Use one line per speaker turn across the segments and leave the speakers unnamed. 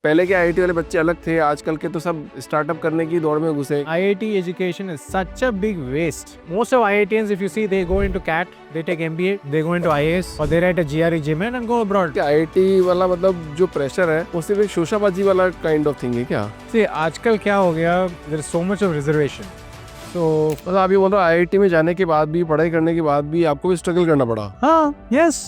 पहले के आईआईटी वाले बच्चे अलग थे, आजकल के तो सब स्टार्टअप करने की दौड़ में घुसे।
IIT education is such a big waste. Most of IITians, if you see, they go into CAT, they take MBA, they go into IAS, or they write a GRE GMAT and go abroad.
IIT वाला मतलब जो pressure है वो सिर्फ एक शोशाबाजी वाला kind of thing है क्या?
See, आजकल क्या हो गया, there is so much of reservation. So,
मतलब आप ये बोल रहे हो आईआईटी में जाने के बाद भी, पढ़ाई करने के बाद भी आपको भी स्ट्रगल करना पड़ा?
हाँ, yes.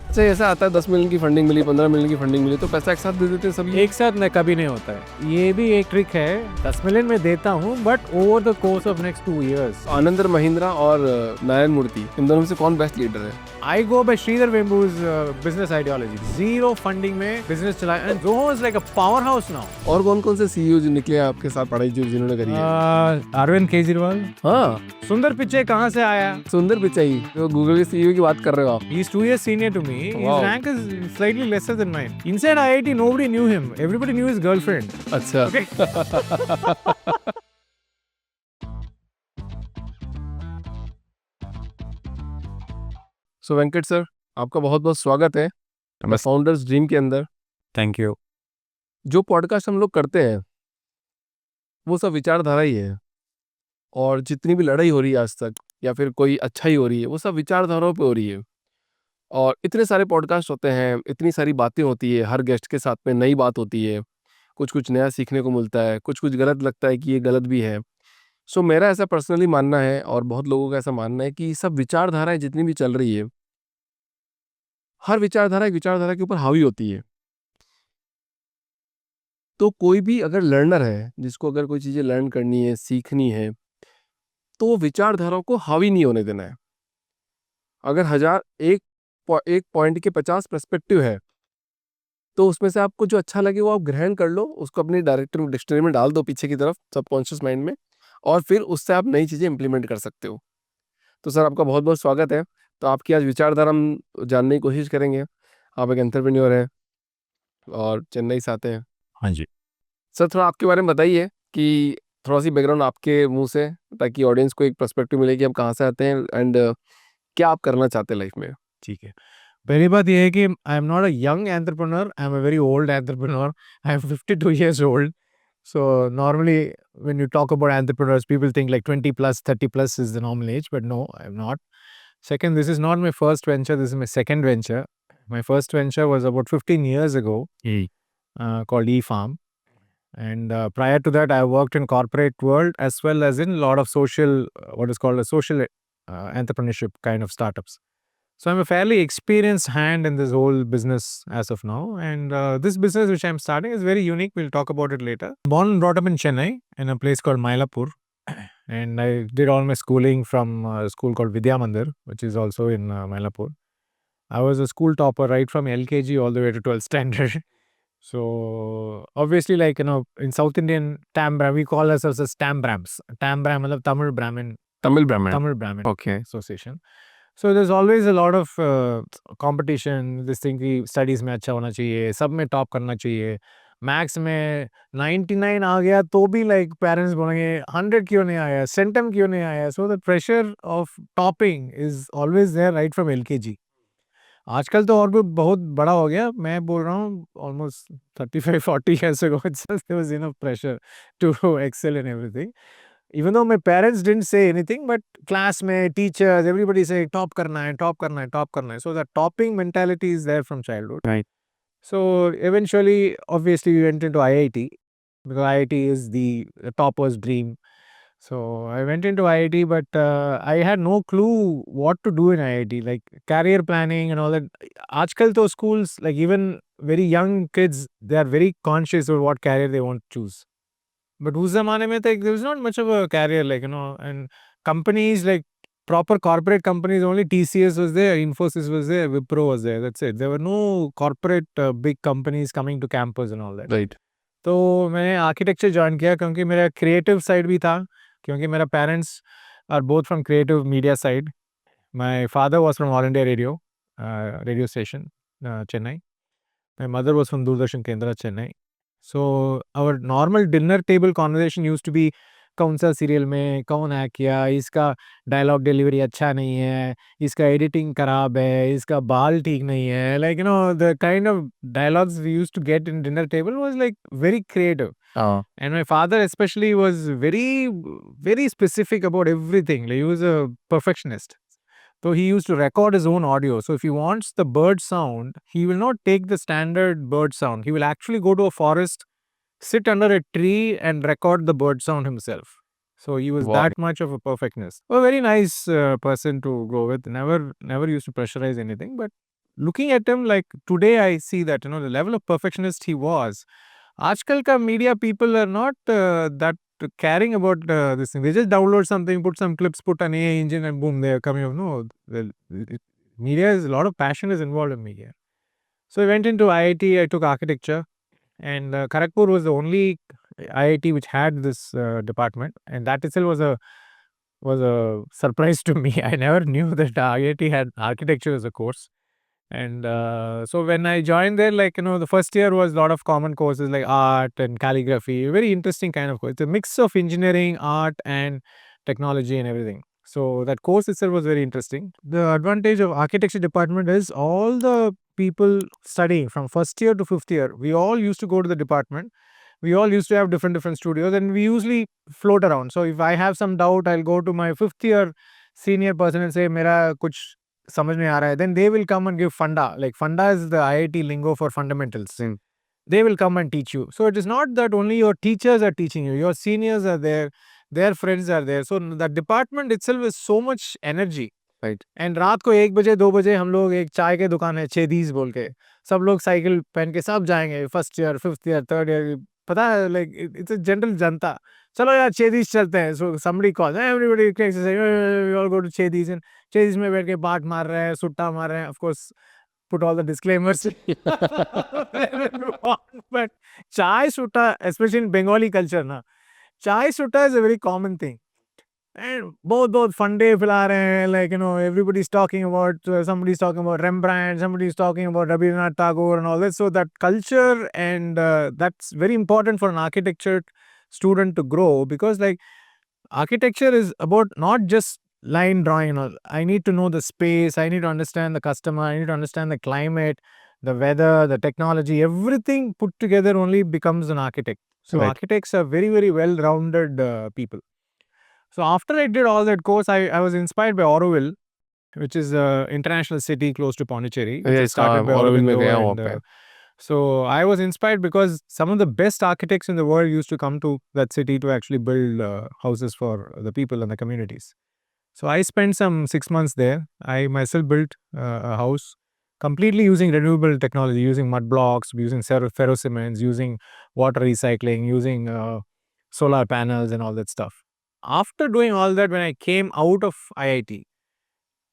अच्छा, ऐसा आता है 10 मिलियन की फंडिंग मिली, 15 मिलियन की फंडिंग मिली, तो पैसा एक साथ दे देते हैं सभी?
एक साथ न कभी नहीं होता है, ये भी एक ट्रिक है। 10 मिलियन में देता हूँ, but over the course of next 2 years.
Anand Mahindra और नारायण मूर्ति, इन दोनों में से कौन बेस्ट लीडर है?
I go by Sridhar Vembu's business ideology. Zero funding में business चलाया, and Zoho is like a powerhouse now.
और कौन कौन से सीईओ जो निकले आपके साथ पढ़ाई जिन्होंने करी है?
अरविंद केजरीवाल।
हाँ,
सुंदर पिच्चई कहाँ से आया?
सुंदर पिचाई, तो गूगल के सीईओ की बात कर रहे हो आप?
He's 2 years senior to me.
Wow.
His rank is slightly lesser than mine. Inside IIT, nobody knew him. Everybody knew his girlfriend.
अच्छा।
Okay.
सो वेंकट सर, आपका बहुत बहुत स्वागत है फाउंडर्स ड्रीम के अंदर।
Thank you.
जो पॉडकास्ट हम लोग करते हैं वो सब विचारधारा ही है, और जितनी भी लड़ाई हो रही है आज तक या फिर कोई अच्छाई हो रही है वो सब विचारधाराओं पे हो रही है। और इतने सारे पॉडकास्ट होते हैं, इतनी सारी बातें होती है, हर गेस्ट के साथ में नई बात होती है, कुछ कुछ नया सीखने को मिलता है, कुछ कुछ गलत लगता है कि ये गलत भी है। सो मेरा ऐसा पर्सनली मानना है और बहुत लोगों का ऐसा मानना है कि सब विचारधाराएं जितनी भी चल रही है, हर विचारधारा एक विचारधारा के ऊपर हावी होती है। तो कोई भी अगर लर्नर है, जिसको अगर कोई चीज़ें लर्न करनी है, सीखनी है, तो वो विचारधाराओं को हावी नहीं होने देना है। अगर एक पॉइंट के 50 पर्सपेक्टिव है, तो उसमें से आपको जो अच्छा लगे वो आप ग्रहण कर लो, उसको अपनी डिक्शनरी में डाल दो पीछे की तरफ, सबकॉन्शियस माइंड में, और फिर उससे आप नई चीज़ें इंप्लीमेंट कर सकते हो। तो सर, आपका बहुत बहुत स्वागत है। तो आपकी आज विचारधारा हम जानने की कोशिश करेंगे। आप एक एंटरप्रेन्योर हैं और चेन्नई से आते हैं।
हाँ जी।
सर, थोड़ा आपके बारे में बताइए कि थोड़ा सी बैकग्राउंड आपके मुंह से, ताकि ऑडियंस को एक पर्सपेक्टिव मिले कि आप कहाँ से आते हैं एंड क्या आप करना चाहते हैं लाइफ में।
ठीक है। पहली बात ये है कि I am not a young entrepreneur, I am a very old entrepreneur. I am 52 years old. So normally when you talk about entrepreneurs, people think like 20 plus, 30 plus is the normal age, but no, I'm not. Second, this is not my first venture, this is my second venture. My first venture was about 15 years ago, called eFarm. And prior to that, I worked in corporate world as well as in a lot of social, what is called a social entrepreneurship kind of startups. So I'm a fairly experienced hand in this whole business as of now. And this business which I'm starting is very unique. We'll talk about it later. Born and brought up in Chennai in a place called Mylapore. And I did all my schooling from a school called Vidya Mandir, which is also in Mylapore. I was a school topper right from LKG all the way to 12th standard. So obviously, like, in South Indian Tambram, we call ourselves as Tambrams. Tambram मतलब Tamil Brahmin.
Tamil ब्राह्मण।
Tamil Brahmin
okay.
Association. So there's always a lot of competition. This thing कि studies में अच्छा होना चाहिए, सब में top करना चाहिए। मैथ्स में 99 आ गया तो भी like parents बोलेंगे 100 क्यों नहीं आया, centum क्यों नहीं आया। So the pressure of topping is always there right from LKG. आजकल तो और भी बहुत बड़ा हो गया। मैं बोल रहा हूँ almost 35-40 years ago itself there was enough pressure to excel in everything. Even though my parents didn't say anything, but class में teachers, everybody say top करना है, top करना है, top करना है. So that topping mentality is there from childhood.
Right.
So eventually, obviously, we went into IIT because IIT is the topper's dream. So I went into IIT, but I had no clue what to do in IIT, like career planning and all that. आजकल तो schools, like even very young kids, they are very conscious of what career they want to choose. But उस ज़माने में तो there was not much of a career, like, and companies like proper corporate companies, only TCS was there, Infosys was there, Wipro was there, that's it. There were no corporate big companies coming to campus and all that.
Right.
तो मैंने architecture join किया क्योंकि मेरा creative side भी था, क्योंकि मेरा parents are both from creative media side. My father was from All India Radio station Chennai. My mother was from Doordarshan Kendra Chennai. So our normal dinner table conversation used to be कौन सा serial में कौन hack किया, इसका डायलॉग डिलीवरी अच्छा नहीं है, इसका एडिटिंग खराब है, इसका बाल ठीक नहीं है. Like, the kind of dialogues we used to get in dinner table was like very creative. And my father especially was very, very specific about everything. Like, he was a perfectionist. So he used to record his own audio. So if he wants the bird sound, he will not take the standard bird sound. He will actually go to a forest, sit under a tree and record the bird sound himself. So he was
Wow.
that much of a perfectionist. A very nice person to go with. Never used to pressurize anything. But looking at him, like today, I see that the level of perfectionist he was. Aajkal ka media people are not that caring about this thing. They just download something, put some clips, put an AI engine, and boom, they are coming up. No, media is a lot of passion is involved in media. So I went into IIT. I took architecture. And Kharagpur was the only IIT which had this department, and that itself was a surprise to me. I never knew that IIT had architecture as a course. And so when I joined there, the first year was a lot of common courses like art and calligraphy, very interesting kind of course. It's a mix of engineering, art, and technology and everything. So that course itself was very interesting. The advantage of architecture department is all the people studying from first year to fifth year, we all used to go to the department. We all used to have different studios, and we usually float around. So if I have some doubt, I'll go to my fifth year senior person and say, "Mera kuch samajh nahi aa raha hai." Then they will come and give funda. Like funda is the IIT lingo for fundamentals. They will come and teach you. So it is not that only your teachers are teaching you, your seniors are there, their friends are there. So the department itself is so much energy.
Right.
And रात को 1 बजे 2 बजे हम लोग एक चाय के दुकान है छेदीज बोल के, सब लोग साइकिल पहन के सब जाएंगे, first year, fifth year, third year, पता है, लाइक इट्स अ जनरल जनता, चलो यार छेदीज चलते हैं. So somebody calls, everybody we all go to Chhedi's, and Chhedi's में बैठ के बाट मार रहे हैं, सुट्टा मार रहे हैं. Of course put all the disclaimers. But chai sutta, especially in Bengali culture, na, chai sutta is a very common thing. And both fun day fila rahe hain, like, everybody's talking about, somebody's talking about Rembrandt, somebody's talking about Rabindranath Tagore and all that. So that culture, and that's very important for an architecture student to grow, because like architecture is about not just line drawing and all. I need to know the space, I need to understand the customer, I need to understand the climate, the weather, the technology, everything put together only becomes an architect. So
Right.
architects are very, very well-rounded people. So after I did all that course, I was inspired by Auroville, which is an international city close to Pondicherry, which was started by
Auroville में
Aurobindo.
गया हूँ
And,
वहाँ पे.
so I was inspired because some of the best architects in the world used to come to that city to actually build houses for the people and the communities. So I spent some 6 months there. I myself built a house completely using renewable technology, using mud blocks, using ferrocements, using water recycling, using solar panels and all that stuff. After doing all that, when I came out of IIT,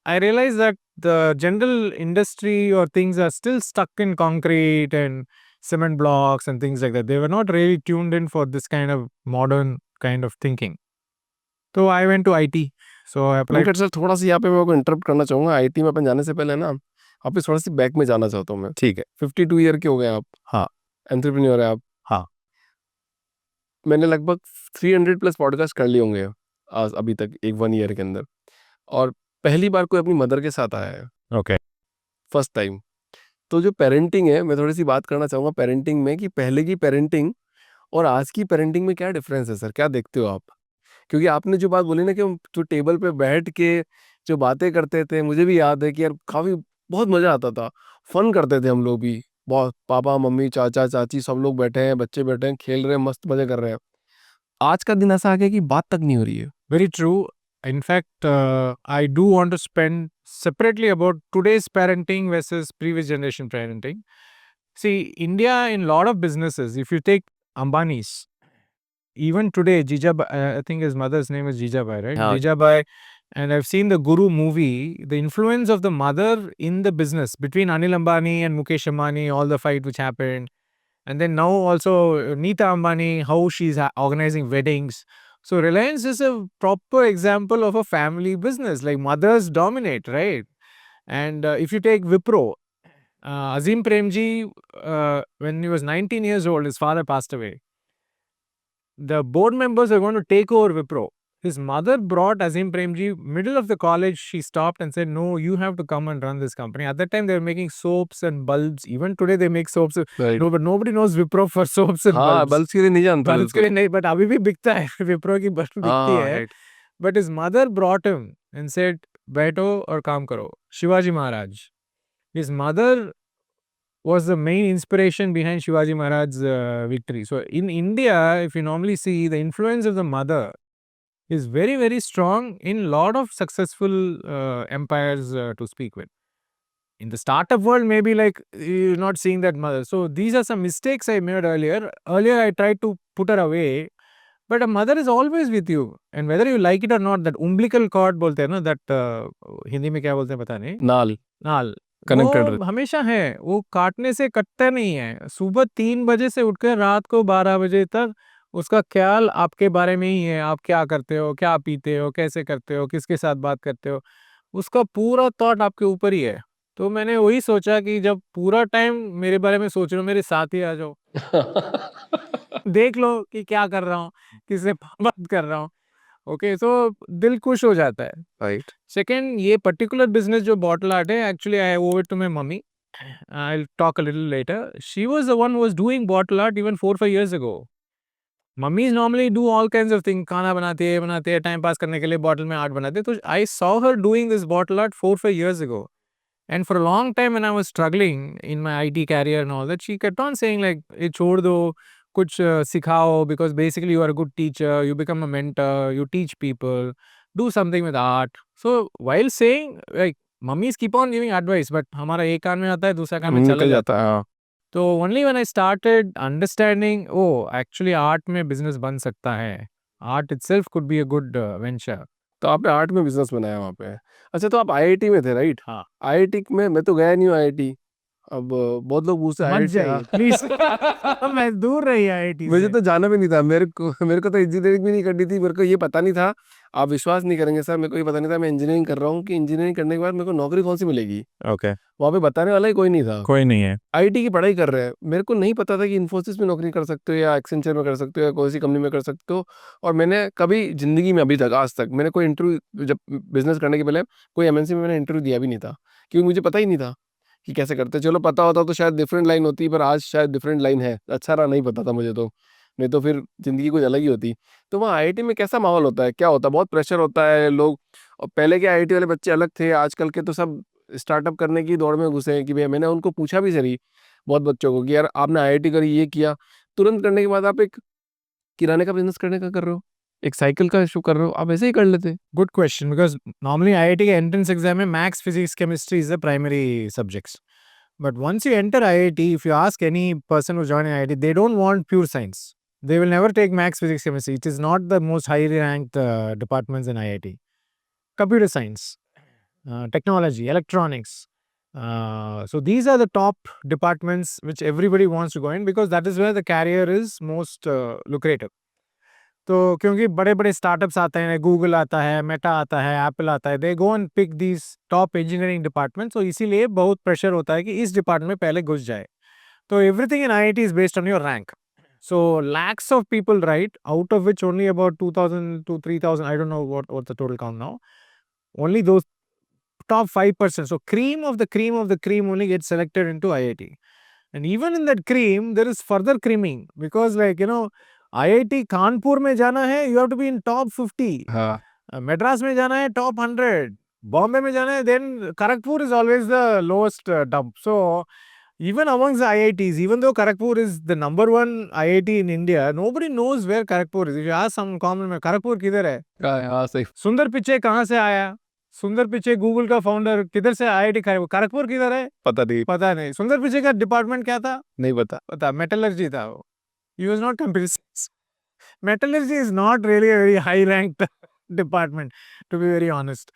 I realized that the general industry or things are still stuck in concrete and cement blocks and things like that. They were not really tuned in for this kind of modern kind of thinking. So I went to IT. So I applied.
Venkat sir, थोड़ा सा यहाँ पे मैं आपको interrupt करना चाहूंगा. IT में अपन जाने से पहले ना, आप थोड़ा सी बैक में जाना चाहता हूँ मैं.
ठीक है.
52 ईयर के हो गए आप.
हाँ.
एंटरप्रेन्योर है आप.
हाँ.
मैंने लगभग 300 प्लस पॉडकास्ट कर लिए होंगे आज अभी तक, एक 1 ईयर के अंदर. और पहली बार कोई अपनी मदर के साथ आया है,
Okay.
First time. तो जो पेरेंटिंग है, मैं थोड़ी सी बात करना चाहूँगा पेरेंटिंग में, कि पहले की पेरेंटिंग और आज की पेरेंटिंग में क्या डिफरेंस है सर, क्या देखते हो आप? क्योंकि आपने जो बात बोली ना कि हम जो टेबल पे बैठ के जो बातें करते थे, मुझे भी याद है कि यार काफ़ी बहुत मज़ा आता था, फन करते थे हम लोग भी बहुत. पापा मम्मी चाचा चाची सब लोग बैठे हैं, बच्चे बैठे हैं, खेल रहे हैं, मस्त मज़े कर रहे हैं. आज का दिन ऐसा आ गया कि बात तक नहीं हो रही है.
Very true. In fact, I do want to spend separately about today's parenting versus previous generation parenting. See, India in a lot of businesses, if you take Ambani's, even today, Jijabai, I think his mother's name is Jijabai, right?
Yeah.
Jijabai. And I've seen the Guru movie, the influence of the mother in the business between Anil Ambani and Mukesh Ambani, all the fight which happened. And then now also Neeta Ambani, how she's organizing weddings. So Reliance is a proper example of a family business. Like mothers dominate, right? And if you take Wipro, Azim Premji, when he was 19 years old, his father passed away. the board members are going to take over Wipro. His mother brought Azim Premji, middle of the college, she stopped and said, no, you have to come and run this company. At that time, they were making soaps and bulbs. Even today, they make soaps.
Right.
No, but nobody knows Wipro for soaps and
हाँ
bulbs.
Bulb के लिए नहीं जानता
Bulbs के लिए नहीं, but अभी भी बिकता है. Wipro की bulb बिकती
हाँ
है.
right.
But his mother brought him and said, बैठो और काम करो. Shivaji Maharaj. His mother was the main inspiration behind Shivaji Maharaj's victory. So in India, if you normally see, the influence of the mother is very, very strong in lot of successful empires to speak with. In the startup world, maybe like you're not seeing that mother. So these are some mistakes I made earlier. Earlier, I tried to put her away. But a mother is always with you. And whether you like it or not, that umbilical cord बोलते हैं ना, that Hindi में क्या बोलते हैं पता नहीं. नाल.
Connected
वो हमेशा है. वो काटने से कटता नहीं है. सुबह 3 बजे से उठकर रात को 12 बजे तक उसका ख्याल आपके बारे में ही है. आप क्या करते हो, क्या पीते हो, कैसे करते हो, किसके साथ बात करते हो. उसका पूरा थॉट आपके ऊपर ही है. तो मैंने वही सोचा कि जब पूरा टाइम मेरे बारे में सोच रहे हो, मेरे साथ ही आ जाओ. देख लो कि क्या कर रहा हूँ, किससे बात कर रहा हूँ. ओके, सो दिल खुश हो जाता है.
राइट.
सेकेंड, ये पर्टिकुलर बिजनेस जो बॉटल आर्ट है, actually I owe it to my mummy. I'll talk a little later. She was the one who was doing bottle art even 4-5 years ago. Mummies normally do all kinds of things. खाना बनाती है time pass करने के लिए bottle में art बनाते हैं. तो I saw her doing this bottle art 4-5 years ago. And for a long time when I was struggling in my IT career and all that, she kept on saying like, "ये छोड़ दो, कुछ सिखाओ, because basically you are a good teacher, you become a mentor, you teach people, do something with art." So while saying like, mummies keep on giving advice, but हमारा एक कान में आता है, दूसरा कान में चला
निकल
जाता
जाता है. हाँ.
है. तो only when I started understanding, oh, actually art में business बन सकता है. Art itself could be a good venture.
तो आपने आर्ट में बिजनेस बनाया वहाँ पे. अच्छा, तो आप आईआईटी में थे राइट?
हाँ.
आईआईटी में मैं तो गया नहीं हूँ आईआईटी. अब बहुत लोग पूछते हैं
मत
IIT
जाइए प्लीज. मैं दूर रही आईआईटी
मुझे
से.
तो जाना भी नहीं था. मेरे को तो इंजीनियरिंग भी नहीं करनी थी. मेरे को ये पता नहीं था, आप विश्वास नहीं करेंगे सर, मेरे को ये पता नहीं था मैं इंजीनियरिंग कर रहा हूँ कि इंजीनियरिंग करने के बाद मेरे को नौकरी कौन सी मिलेगी.
ओके.
वहाँ पे बताने वाला ही कोई नहीं था.
कोई नहीं है.
आईटी की पढ़ाई कर रहे हैं. मेरे को नहीं पता था कि इन्फोसिस में नौकरी कर सकते हो या एक्सेंचर में कर सकते हो या कोई सी कंपनी में कर सकते हो. और मैंने कभी ज़िंदगी में अभी तक आज तक मैंने कोई इंटरव्यू, जब बिजनेस करने के पहले कोई एमएनसी में मैंने इंटरव्यू दिया भी नहीं था, क्योंकि मुझे पता ही नहीं था कि कैसे करते. चलो पता होता तो शायद डिफरेंट लाइन होती, पर आज शायद डिफरेंट लाइन है. अच्छा रहा नहीं पता था मुझे, तो नहीं तो फिर ज़िंदगी कुछ अलग ही होती. तो वहाँ आईआईटी में कैसा माहौल होता है, क्या होता है? बहुत प्रेशर होता है लोग. और पहले के आईआईटी वाले बच्चे अलग थे, आजकल के तो सब स्टार्टअप करने की दौड़ में घुसे हैं. कि भैया मैंने उनको पूछा भी सही बहुत बच्चों को कि यार आपने आईआईटी करी, ये किया, तुरंत करने के बाद आप एक किराने का बिजनेस करने का कर रहे हो, एक साइकिल का इशू कर रहे हो, आप ऐसे ही कर लेते.
Good question, because normally IIT के entrance exam में maths, physics, chemistry is the primary subjects. But once you enter IIT, if you ask any person who's joining IIT, they don't want pure science. They will never take maths, physics, chemistry. It is not the most highly ranked departments in IIT. Computer science, technology, electronics. So these are the top departments which everybody wants to go in, because that is where the career is most lucrative. तो क्योंकि बड़े बड़े startups आते हैं, Google आता है, Meta आता है, एप्पल आता है, they go and pick these top engineering department. तो इसीलिए बहुत प्रेशर होता है कि इस डिपार्टमेंट में पहले घुस जाए. तो everything in IIT is based on your rank. So lakhs of people write, out of which only about 2,000 to 3,000, I don't know what the total count now. Only those top 5%. So cream of the cream of the cream only gets selected into IIT. And even in that cream, there is further creaming, because like, you know, IIT Kanpur में जाना है, you have to be in top 50.
हाँ.
Madras में जाना है top 100. Bombay में जाना है, then Kharagpur is always the lowest dump. So even amongst the IITs, even though Kharagpur is the number one IIT in India, nobody knows where Kharagpur is. If you ask some common man, Kharagpur किधर है?
हाँ सही.
सुंदर पिच्चे कहाँ से आया? सुंदर पिच्चे Google का फाउंडर किधर से? IIT खड़गपुर. खड़गपुर किधर है? पता नहीं. सुंदर पिच्चे का डिपार्टमेंट क्या था?
नहीं पता.
मेटलर्जी था वो. He was not computer science. Metallurgy is not really a very high ranked department, to be very honest.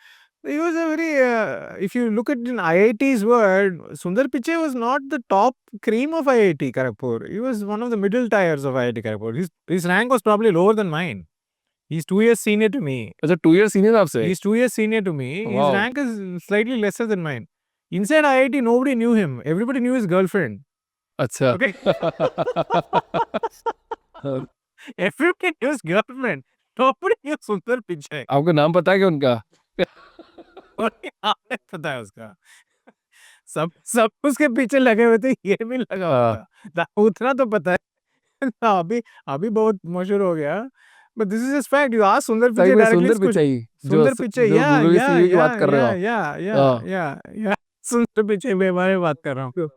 He was a very, if you look at in IIT's world, Sundar Pichai was not the top cream of IIT Kharagpur. He was one of the middle tiers of IIT Kharagpur. His rank was probably lower than mine. He's 2 years senior to me.
अच्छा 2 years senior आपसे?
He's 2 years senior to me.
Wow.
His rank is slightly lesser than mine. Inside IIT, nobody knew him. Everybody knew his girlfriend.
अच्छा.
Okay. Everybody knew government. Nobody knew Sundar Pichai.
आपको नाम पता है क्या उनका?
Only आपने पता है उसका. सब सब उसके पीछे लगे हुए थे, ये भी लगा हुआ था. उतना तो पता है. अभी अभी बहुत मशहूर हो गया. But this is just fact. You ask Sundar
सही
Pichai
में
directly.
सुंदर पिचाई
Sundar Pichai,
जो
yeah,
गूगल के
yeah,
सीईओ की बात
yeah,
कर रहे हो
yeah,
आप.
yeah, yeah,
हाँ.
yeah, yeah. Sundar Pichai के बारे में बात कर रहा हूँ.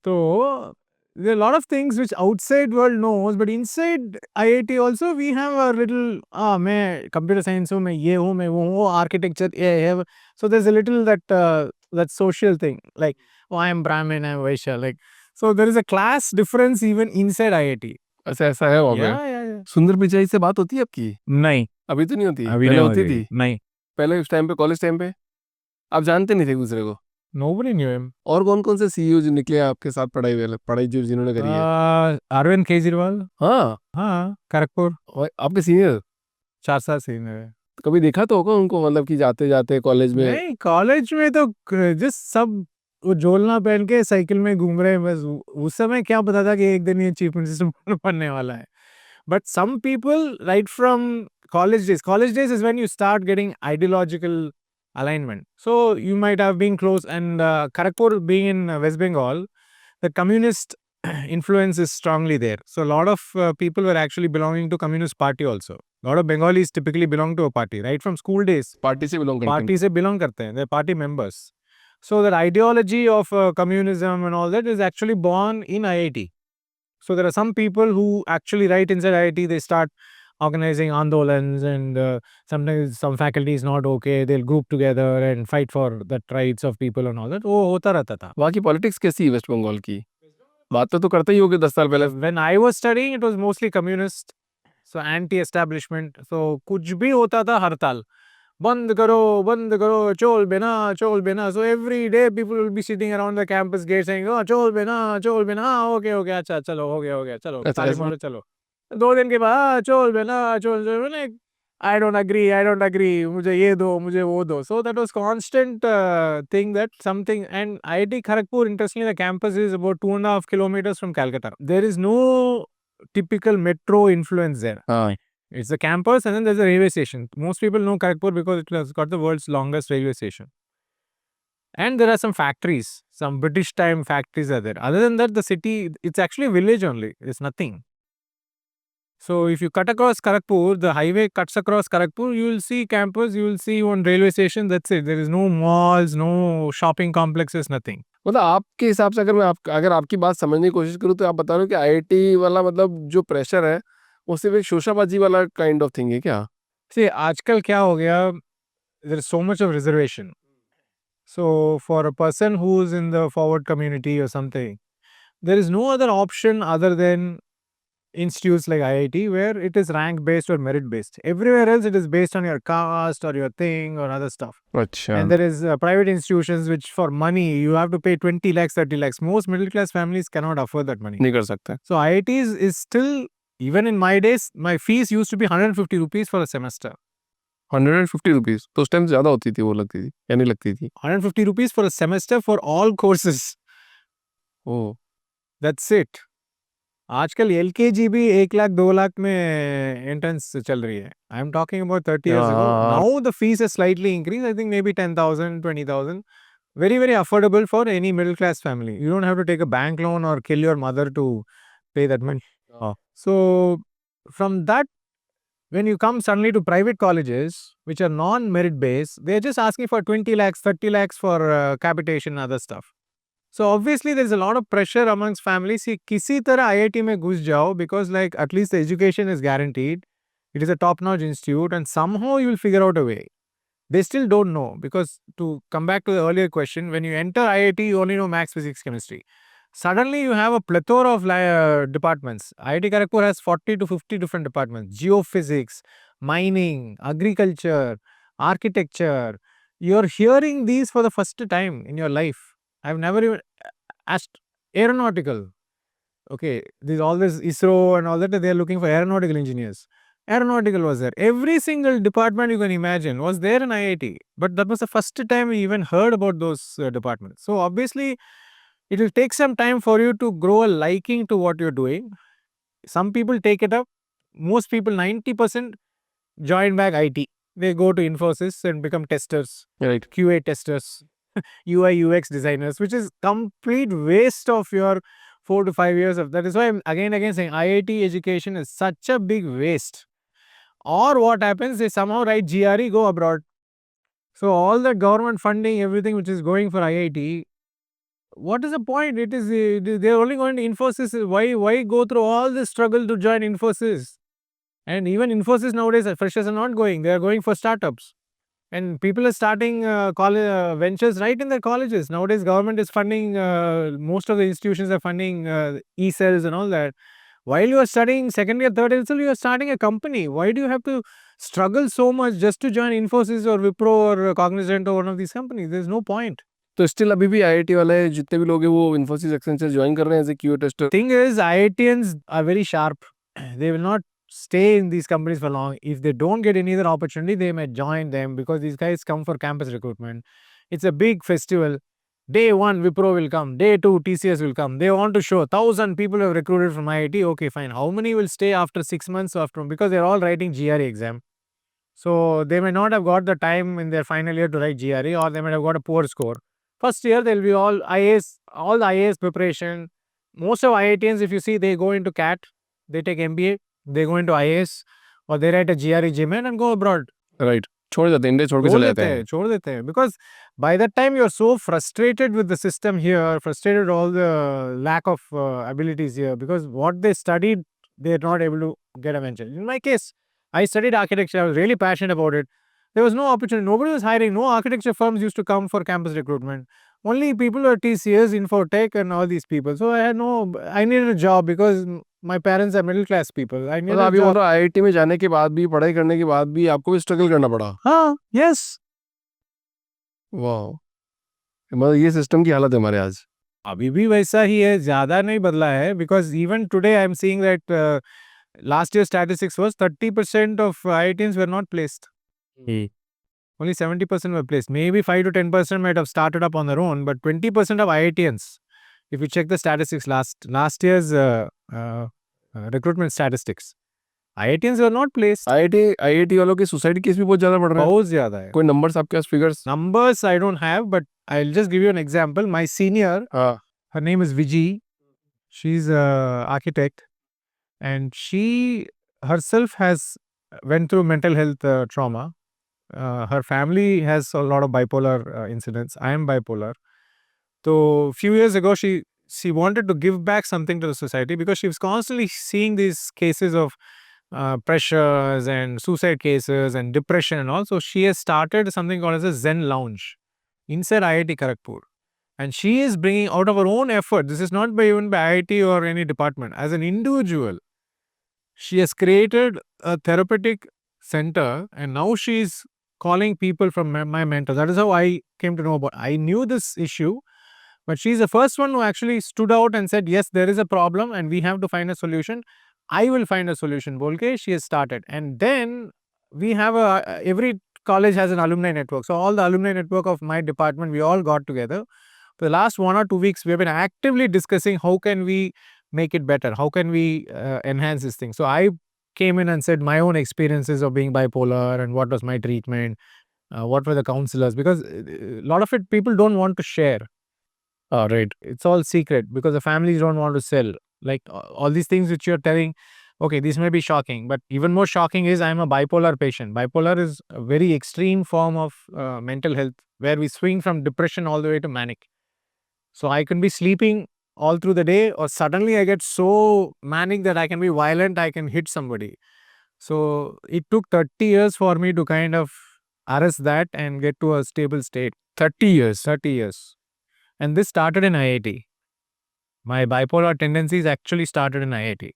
So there are a lot of things which outside world knows, but inside IIT also we have a little मैं computer science हूँ, मैं ये हूँ, मैं वो हूँ, architecture ये है. So there's a little that social thing, like oh I am Brahmin, I am Vaishya, like so there is a class difference even inside IIT.
अच्छा ऐसा है वहाँ पे.
Yeah.
सुंदर पिचाई से बात होती है आपकी?
नहीं,
अभी तो नहीं होती.
अभी
पहले
नहीं
होती
होती.
थी.
नहीं.
पहले उस टाइम पे कॉलेज टाइम पे आप जानते नहीं थे एक दूसरे को.
Nobody knew him.
और कौन कौन से सीईओ जो निकले आपके साथ पढ़ाई जो जिन्होंने करी है?
अरविंद केजरीवाल.
हाँ.
हाँ, खड़गपुर.
और आपके सीनियर
4 साल सीनियर है.
कभी देखा तो होगा उनको, मतलब कि जाते जाते कॉलेज में?
नहीं, कॉलेज में तो जस्ट सब वो झोलना पहन के साइकिल में घूम रहे हैं बस. उस समय क्या पता था कि एक दिन ये चीफ मिनिस्टर बनने वाला है. But some people right from college days is when you start getting ideological alignment. So you might have been close, and Kharagpur being in West Bengal, the communist influence is strongly there. So a lot of people were actually belonging to communist party also. A lot of Bengalis typically belong to a party right from school days.
Party से belong करते हैं.
Party से belong करते हैं. They're party members. So that ideology of communism and all that is actually born in IIT. So there are some people who actually right inside IIT, they start organizing andolans, and sometimes some faculty is not okay, they'll group together and fight for the rights of people and all that. वो होता रहता था.
वहाँ की politics कैसी है waste Bengal की? बात तो करते ही होगे 10 साल पहले.
When I was studying, it was mostly communist, so anti-establishment. So कुछ भी होता था हड़ताल. बंद करो, चोल बेना. So every day people will be sitting around the campus gate saying, oh, Chola बेना, हाँ, okay, अच्छा, चलो, हो गया, चलो,
अच्छा,
ताली
ऐसा?
मारो, चलो. 2 दिन के बाद चोल बेना, I don't agree, मुझे ये दो, मुझे वो दो. So that was constant thing, that something. And IIT Kharagpur, interestingly, the campus is about 2.5 kilometers from Calcutta. There is no typical metro influence there.
हाँ.
It's a campus, and then there's a railway station. Most people know Kharagpur because it has got the world's longest railway station. And there are some factories, some British time factories are there. Other than that, the city, it's actually a village only. It's nothing. So if you cut across Kharagpur, the highway cuts across Kharagpur, you will see campus, you will see one railway station, that's it. There is no malls, no shopping complexes, nothing.
मतलब आपके हिसाब से अगर आपकी बात समझने की कोशिश करूँ तो आप बता रहे हो कि आईआईटी वाला मतलब जो प्रेशर है वो सिर्फ एक शोशाबाजी वाला काइंड ऑफ थिंग है क्या?
See, आजकल क्या हो गया, there is so much of reservation. So for a person who is in the forward community or something, there is no other option other than institutes like IIT where it is rank based or merit based. Everywhere else it is based on your caste or your thing or other stuff.
अच्छा.
And there is private institutions which for money you have to pay 20 lakhs, 30 lakhs. Most middle class families cannot afford that money.
नहीं कर सकता.
So IIT is still, even in my days, my fees used to be 150 rupees for a semester.
150 rupees तो उस time ज्यादा होती थी, वो लगती थी या नहीं लगती थी?
150 rupees for a semester for all courses.
Oh.
That's it. आजकल LKG भी 1 लाख 2 लाख में एंट्रेंस चल रही है. I am talking about 30 years ago. Now the fees has slightly increased. I think maybe 10,000, 20,000. Very, very affordable for any middle class family. You don't have to take a bank loan or kill your mother to pay that money. So from that, when you come suddenly to private colleges, which are non-merit based, they're just asking for 20 lakhs, 30 lakhs for capitation and other stuff. So obviously there's a lot of pressure amongst families. See, किसी तरह IIT में घुस जाओ, because like at least the education is guaranteed. It is a top-notch institute, and somehow you will figure out a way. They still don't know, because to come back to the earlier question, when you enter IIT, you only know maths, physics, chemistry. Suddenly you have a plethora of departments. IIT Kharagpur has 40 to 50 different departments. Geophysics, mining, agriculture, architecture. You're hearing these for the first time in your life. I've never even asked aeronautical. Okay, there's all this ISRO and all that. They're looking for aeronautical engineers. Aeronautical was there. Every single department you can imagine was there in IIT. But that was the first time we even heard about those departments. So obviously, it will take some time for you to grow a liking to what you're doing. Some people take it up. Most people, 90% join back IT. They go to Infosys and become testers,
Right.
QA testers, UI UX designers, which is complete waste of your 4 to 5 years of. That is why I'm again saying IIT education is such a big waste. Or what happens, they somehow write GRE, go abroad. So all the government funding, everything which is going for IIT, what is the point? It is they're only going to Infosys. Why go through all this struggle to join Infosys? And even Infosys nowadays, freshers are not going. They are going for startups. And people are starting college ventures right in their colleges. Nowadays, government is funding, most of the institutions are funding e-cells and all that. While you are studying second year, third year, you are starting a company. Why do you have to struggle so much just to join Infosys or Wipro or Cognizant or one of these companies? There's no point.
तो still अभी भी IIT वाले जितने भी लोग हैं वो Infosys Accenture join कर रहे हैं as a QA tester.
Thing is, IITians are very sharp. They will not stay in these companies for long. If they don't get any other opportunity, they may join them because these guys come for campus recruitment. It's a big festival. Day 1, Wipro will come. Day 2, TCS will come. They want to show 1,000 people have recruited from IIT. Okay, fine. How many will stay after 6 months after? Because they're all writing GRE exam. So they may not have got the time in their final year to write GRE, or they might have got a poor score. First year, they'll be all IAS, all the IAS preparation. Most of IITians, if you see, they go into CAT, they take MBA, they go into IAS, or they write a GRE GMAT and go abroad.
Right. छोड़ जाते हैं, India छोड़ के चले जाते हैं.
छोड़ देते हैं. Because by that time, you're so frustrated with the system here, frustrated with all the lack of abilities here, because what they studied, they're not able to get a mention. In my case, I studied architecture. I was really passionate about it. There was no opportunity. Nobody was hiring. No architecture firms used to come for campus recruitment. Only people were TCS, Infotech, and all these people. So I needed a job because my parents are middle class people. I needed
मतलब
a
अभी बोल
job.
रहा IIT में जाने के बाद भी, पढ़ाई करने के बाद भी आपको भी स्ट्रगल करना पड़ा.
हाँ, yes.
वाह. मतलब ये सिस्टम की हालत है हमारे आज.
अभी भी वैसा ही है, ज़्यादा नहीं बदला है. Because even today I am seeing that last year statistics was 30% of IITians were not placed. Only 70% were placed. Maybe 5 to 10% might have started up on their own, but 20% of IITians, if you check the statistics last year's recruitment statistics, IITians were not placed.
IIT वालों के suicide case भी बहुत ज्यादा बढ़ रहे हैं.
बहुत ज़्यादा है.
कोई नंबर्स आपके पास, figures?
Numbers I don't have, but I'll just give you an example. My senior,
हाँ.
her name is Viji. She's an architect, and she herself has went through mental health trauma. Her family has a lot of bipolar incidents. I am bipolar. So few years ago, she wanted to give back something to the society because she was constantly seeing these cases of pressures and suicide cases and depression and all. So she has started something called as a Zen Lounge inside IIT Kharagpur. And she is bringing out of her own effort. This is not even by IIT or any department. As an individual, she has created a therapeutic center, and now she is calling people from my mentors. That is how I came to know about. I knew this issue, but she's the first one who actually stood out and said, yes, there is a problem and we have to find a solution. I will find a solution. Bolke, she has started. And then we have every college has an alumni network. So all the alumni network of my department, we all got together. For the last 1 or 2 weeks, we have been actively discussing how can we make it better? How can we enhance this thing? So I came in and said my own experiences of being bipolar and what was my treatment, what were the counselors, because a lot of it people don't want to share. Right. It's all secret because the families don't want to sell. Like all these things which you're telling, okay, this may be shocking, but even more shocking is I'm a bipolar patient. Bipolar is a very extreme form of mental health where we swing from depression all the way to manic. So I can be sleeping all through the day, or suddenly I get so manic that I can be violent, I can hit somebody. So it took 30 years for me to kind of arrest that and get to a stable state.
30 years.
30 years. And this started in IIT. My bipolar tendencies actually started in IIT.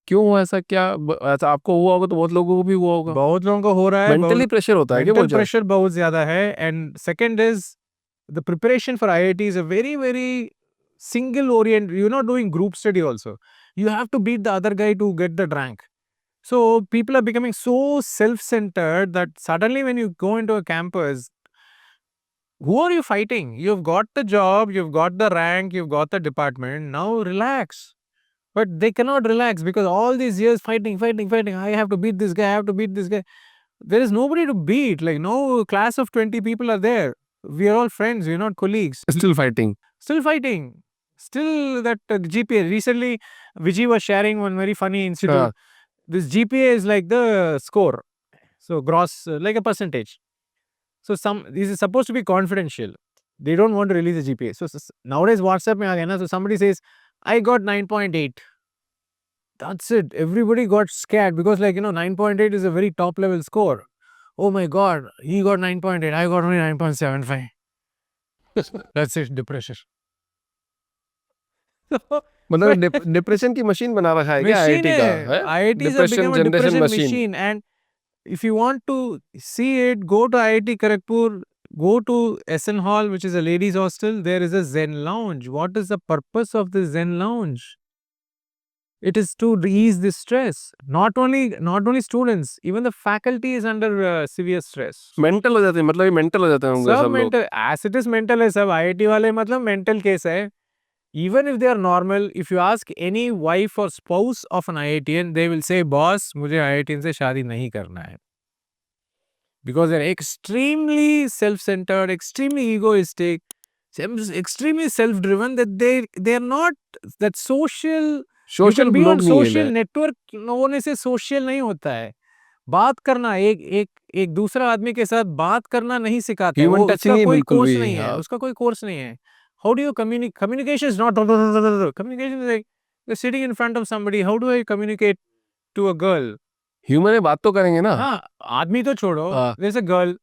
क्यों हुआ ऐसा? क्या ऐसा आपको हुआ होगा तो बहुत लोगों को भी हुआ होगा.
बहुत लोगों को हो रहा है.
मेंटली प्रेशर होता है क्या?
Mental pressure बहुत ज़्यादा है. And second is the preparation for IIT is a very, very single orient. You're not doing group study also. You have to beat the other guy to get the rank. So people are becoming so self-centered that suddenly when you go into a campus, who are you fighting? You've got the job, you've got the rank, you've got the department. Now relax. But they cannot relax because all these years fighting. I have to beat this guy. There is nobody to beat. Like, no class of 20 people are there. We are all friends. We're not colleagues.
Still fighting.
Still fighting. Still that GPA. Recently, Vijay was sharing one very funny institute. This GPA is like the score. So gross, like a percentage. So this is supposed to be confidential. They don't want to release the GPA. So nowadays WhatsApp mein aa gaya na, so somebody says, I got 9.8. That's it. Everybody got scared because 9.8 is a very top level score. Oh my God, he got 9.8. I got only 9.75. That's it, depression.
मतलब depression की machine बना रखा है क्या
Machine
IIT का
hai.
है?
IIT has
depression
become a
generation
depression
machine.
machine. And if you want to see it, go to IIT Kharagpur, go to SN Hall, which is a ladies' hostel. There is a Zen lounge. What is the purpose of the Zen lounge? It is to ease the stress. Not only students, even the faculty is under severe stress.
Mental हो जाते हैं, मतलब ये mental हो जाते होंगे
सब
सब लोग.
mental, as it is mental है सब. IIT वाले मतलब mental case है. Even if they are normal, if you ask any wife or spouse of an IITian, they will say, boss, मुझे IITian से शादी नहीं करना है. Because they're extremely self-centered, extremely egoistic, extremely self-driven, that they are not that social. You
social
can be on
लोग नहीं
social
है.
network होने से social नहीं होता है. बात करना एक दूसरा आदमी के साथ बात करना नहीं सिखाते हैं.
Human
वो
touch
उसका
नहीं है
कोई
बिल्कुल
कोर्स
भी,
नहीं है.
हाँ.
उसका कोई कोर्स नहीं है. How do you communicate? Communication is not communication is like you're sitting in front of somebody. How do I communicate to a girl?
Human है, बात तो करेंगे ना.
हाँ, आदमी तो छोड़ो.
हाँ.
There's a girl.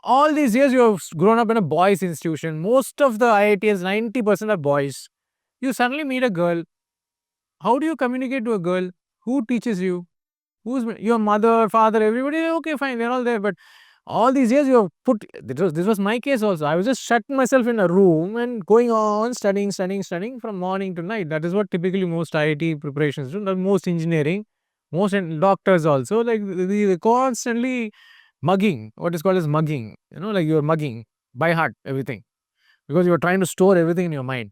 All these years you have grown up in a boys' institution. Most of the IITs, 90% are boys. You suddenly meet a girl. How do you communicate to a girl? Who teaches you? Who's your mother, father, everybody? Okay, fine, they're all there. But all these years you have put. This was my case also. I was just shutting myself in a room and going on studying from morning to night. That is what typically most IIT preparations do. Most engineering, most doctors also. Like they constantly mugging. What is called as mugging. Like you're mugging by heart everything because you are trying to store everything in your mind.